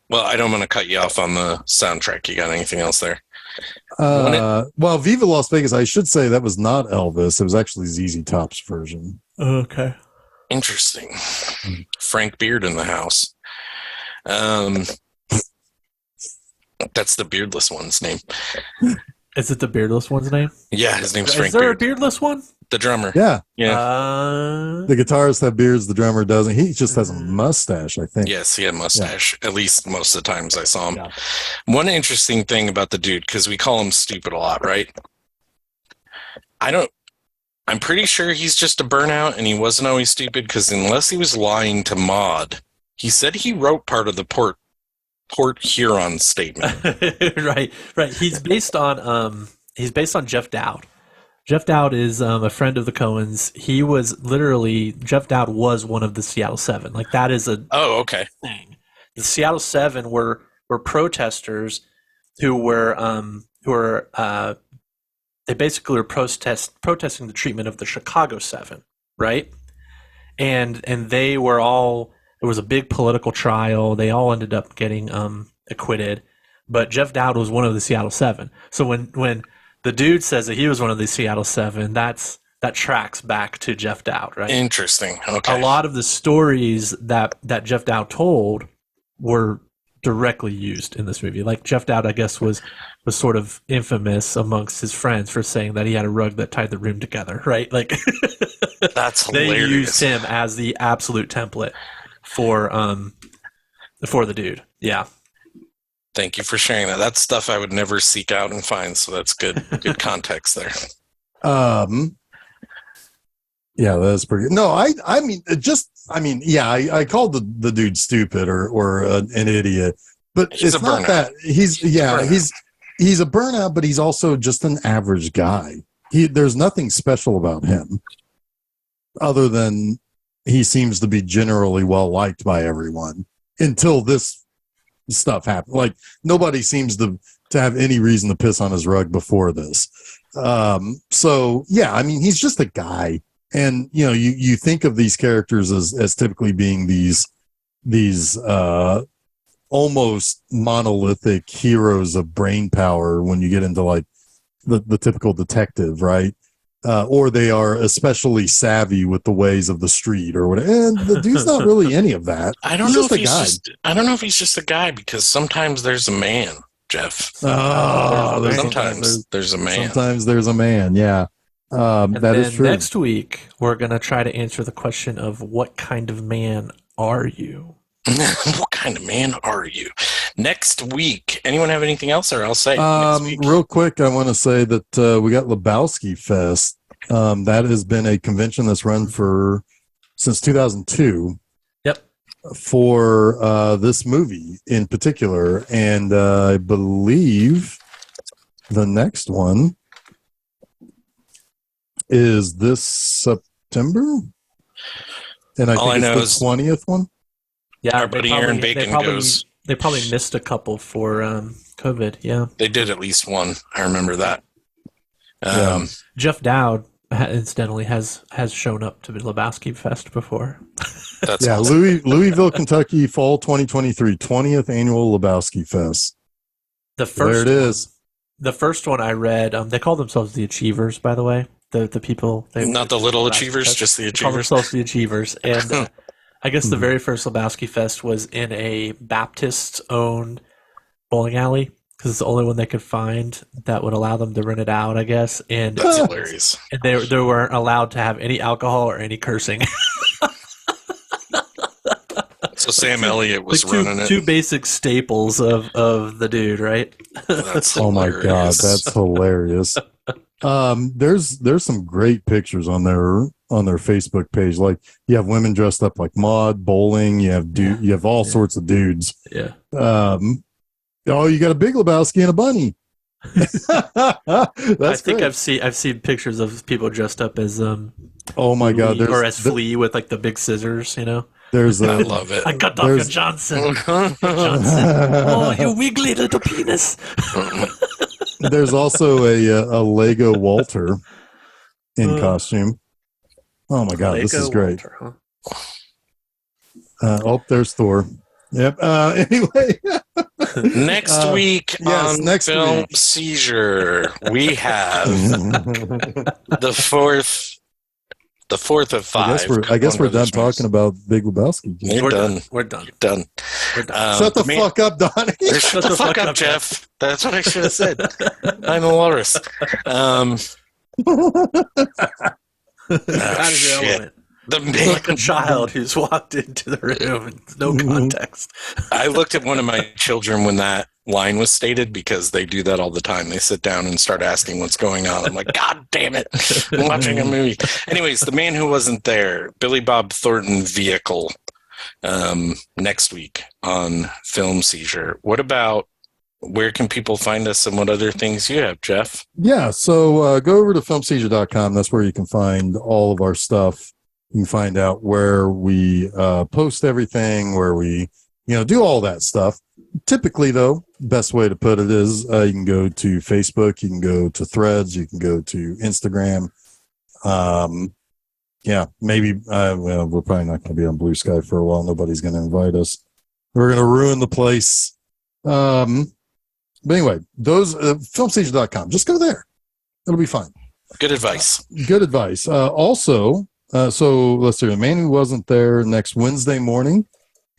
A: Well, I don't want to cut you off on the soundtrack. You got anything else there?
C: Well, Viva Las Vegas, I should say that was not Elvis. It was actually ZZ Top's version.
B: Okay.
A: Interesting. Frank Beard in the house. That's the beardless one's name.
B: Is it the beardless one's name?
A: Yeah, his name's Frank
B: Beard. Is there
A: Beard.
B: a beardless one?
A: The drummer.
C: Yeah.
A: Yeah.
C: The guitarists have beards, the drummer doesn't. He just has a mustache, I think.
A: Yes, he had a mustache, at least most of the times I saw him.
B: Yeah.
A: One interesting thing about the dude, because we call him stupid a lot, right? I'm pretty sure he's just a burnout and he wasn't always stupid, because unless he was lying to Maud, he said he wrote part of the Port Huron statement.
B: Right. He's based on Jeff Dowd. Jeff Dowd is a friend of the Coens. He was literally Jeff Dowd was one of the Seattle Seven. Like that is a thing. The Seattle Seven were protesters who were they basically were protesting the treatment of the Chicago Seven, right? And they were all. There was a big political trial. They all ended up getting acquitted, but Jeff Dowd was one of the Seattle Seven. So when the dude says that he was one of the Seattle Seven, that tracks back to Jeff Dowd, right?
A: Interesting. Okay.
B: A lot of the stories that Jeff Dowd told were directly used in this movie. Like Jeff Dowd, I guess, was sort of infamous amongst his friends for saying that he had a rug that tied the room together, right? Like
A: That's
B: they
A: hilarious.
B: used him as the absolute template for the dude. Yeah.
A: Thank you for sharing that. That's stuff I would never seek out and find. So that's good context there.
C: Yeah, that's pretty good. No, I called the dude stupid or an idiot, but
A: He's
C: it's
A: a
C: not
A: burnout.
C: that he's a burnout, but he's also just an average guy. There's nothing special about him other than he seems to be generally well liked by everyone until this stuff happened. Like nobody seems to have any reason to piss on his rug before this. So yeah, I mean, he's just a guy. And you think of these characters as typically being these almost monolithic heroes of brain power when you get into like the typical detective, right? Or they are especially savvy with the ways of the street or whatever. And the dude's not really any of that.
A: I don't know if he's just a guy because sometimes there's a man, Jeff. Sometimes there's a man.
C: Sometimes there's a man. Yeah. That is true.
B: Next week, we're going to try to answer the question of what kind of man are you?
A: What kind of man are you? Next week. Anyone have anything else, or I'll say next week?
C: Real quick, I want to say that we got Lebowski Fest. That has been a convention that's run since 2002.
B: Yep.
C: For this movie in particular, and I believe the next one is this September, and I think it's the 20th one.
B: Yeah,
A: our buddy Aaron Bacon goes.
B: They probably missed a couple for COVID. Yeah,
A: they did at least one. I remember that.
B: Jeff Dowd, incidentally, has shown up to the Lebowski Fest before.
A: That's
C: awesome. Louisville, Kentucky, fall 2023, 20th annual Lebowski Fest. There it is.
B: The first one I read, they call themselves the Achievers, by the way. The people,
A: not the little Achievers, just the Achievers.
B: Call themselves the Achievers, and I guess the very first Lebowski Fest was in a Baptist-owned bowling alley because it's the only one they could find that would allow them to rent it out. I guess, and
A: that's hilarious.
B: And they weren't allowed to have any alcohol or any cursing.
A: So Sam Elliott was
C: like
A: running it.
B: Two basic staples of the dude, right?
A: That's
C: oh my god, that's hilarious. There's some great pictures on their Facebook page. Like you have women dressed up like Maude, bowling. You have all sorts of dudes.
B: Yeah.
C: You got a Big Lebowski and a bunny.
B: I think I've seen pictures of people dressed up as
C: oh my god,
B: or as Flea with like the big scissors,
C: There's
A: I love it.
B: I cut Dr. Johnson. Oh, you wiggly little penis.
C: There's also a Lego Walter in costume. Oh my god, this is great.
B: Walter, huh?
C: There's Thor. Yep. Anyway,
A: next week on Film Seizure, we have the fourth of five.
C: I guess we're done talking about Big Lebowski.
A: We're done.
B: We're done.
C: Shut the fuck up, Donnie.
A: Shut the fuck up, Jeff. That's what I should have said. I'm a walrus. Shit.
B: Like a child who's walked into the room with no context.
A: I looked at one of my children when that line was stated because they do that all the time. They sit down and start asking what's going on. I'm like, God damn it. I'm watching a movie. Anyways, The Man Who Wasn't There, Billy Bob Thornton vehicle, next week on Film Seizure. What about where can people find us and what other things you have, Jeff?
C: Yeah, so go over to filmseizure.com. That's where you can find all of our stuff. You can find out where we post everything, where we do all that stuff. Typically, though, best way to put it is you can go to Facebook, you can go to Threads, you can go to Instagram. Maybe we're probably not going to be on Blue Sky for a while. Nobody's going to invite us. We're going to ruin the place. But anyway, those filmseizure.com. Just go there. It'll be fine.
A: Good advice.
C: Good advice. Also, so let's see. The Man Who Wasn't There next Wednesday morning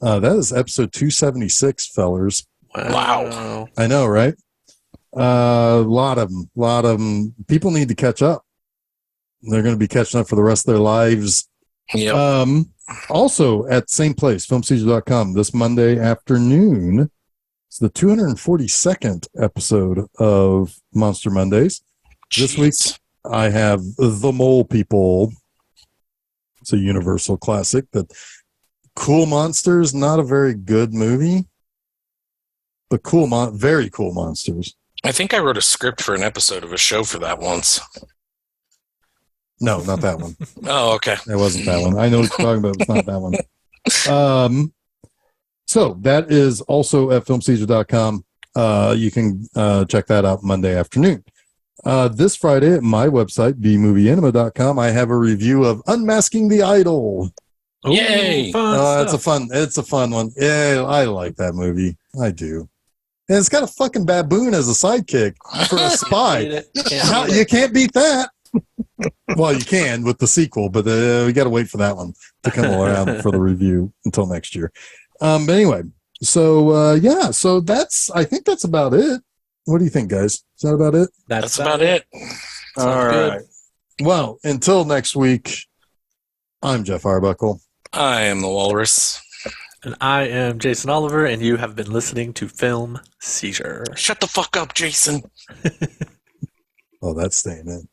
C: That is episode 276, fellers.
A: Wow.
C: I know, right? A lot of them. People need to catch up. They're going to be catching up for the rest of their lives.
A: Yep.
C: Also, at the same place, filmseizure.com, this Monday afternoon, it's the 242nd episode of Monster Mondays. This week, I have The Mole People. It's a Universal classic. That Cool Monsters, not a very good movie, but very cool monsters.
A: I think I wrote a script for an episode of a show for that once.
C: No, not that one.
A: Oh, okay.
C: It wasn't that one. I know what you're talking about. It's not that one. So that is also at filmseizure.com. You can check that out Monday afternoon. This Friday at my website, bmovieanima.com, I have a review of Unmasking the Idol.
A: Yay!
C: It's a fun one. Yeah, I like that movie. I do. And it's got a fucking baboon as a sidekick for a spy. You can't beat that. Well, you can with the sequel, but we got to wait for that one to come around for the review until next year. But anyway, so I think that's about it. What do you think, guys? Is that about it?
A: That's about it.
C: All right. Well, until next week, I'm Jeff Arbuckle.
A: I am the Walrus.
B: And I am Jason Oliver, and you have been listening to Film Seizure.
A: Shut the fuck up, Jason.
C: Oh, that's staying in.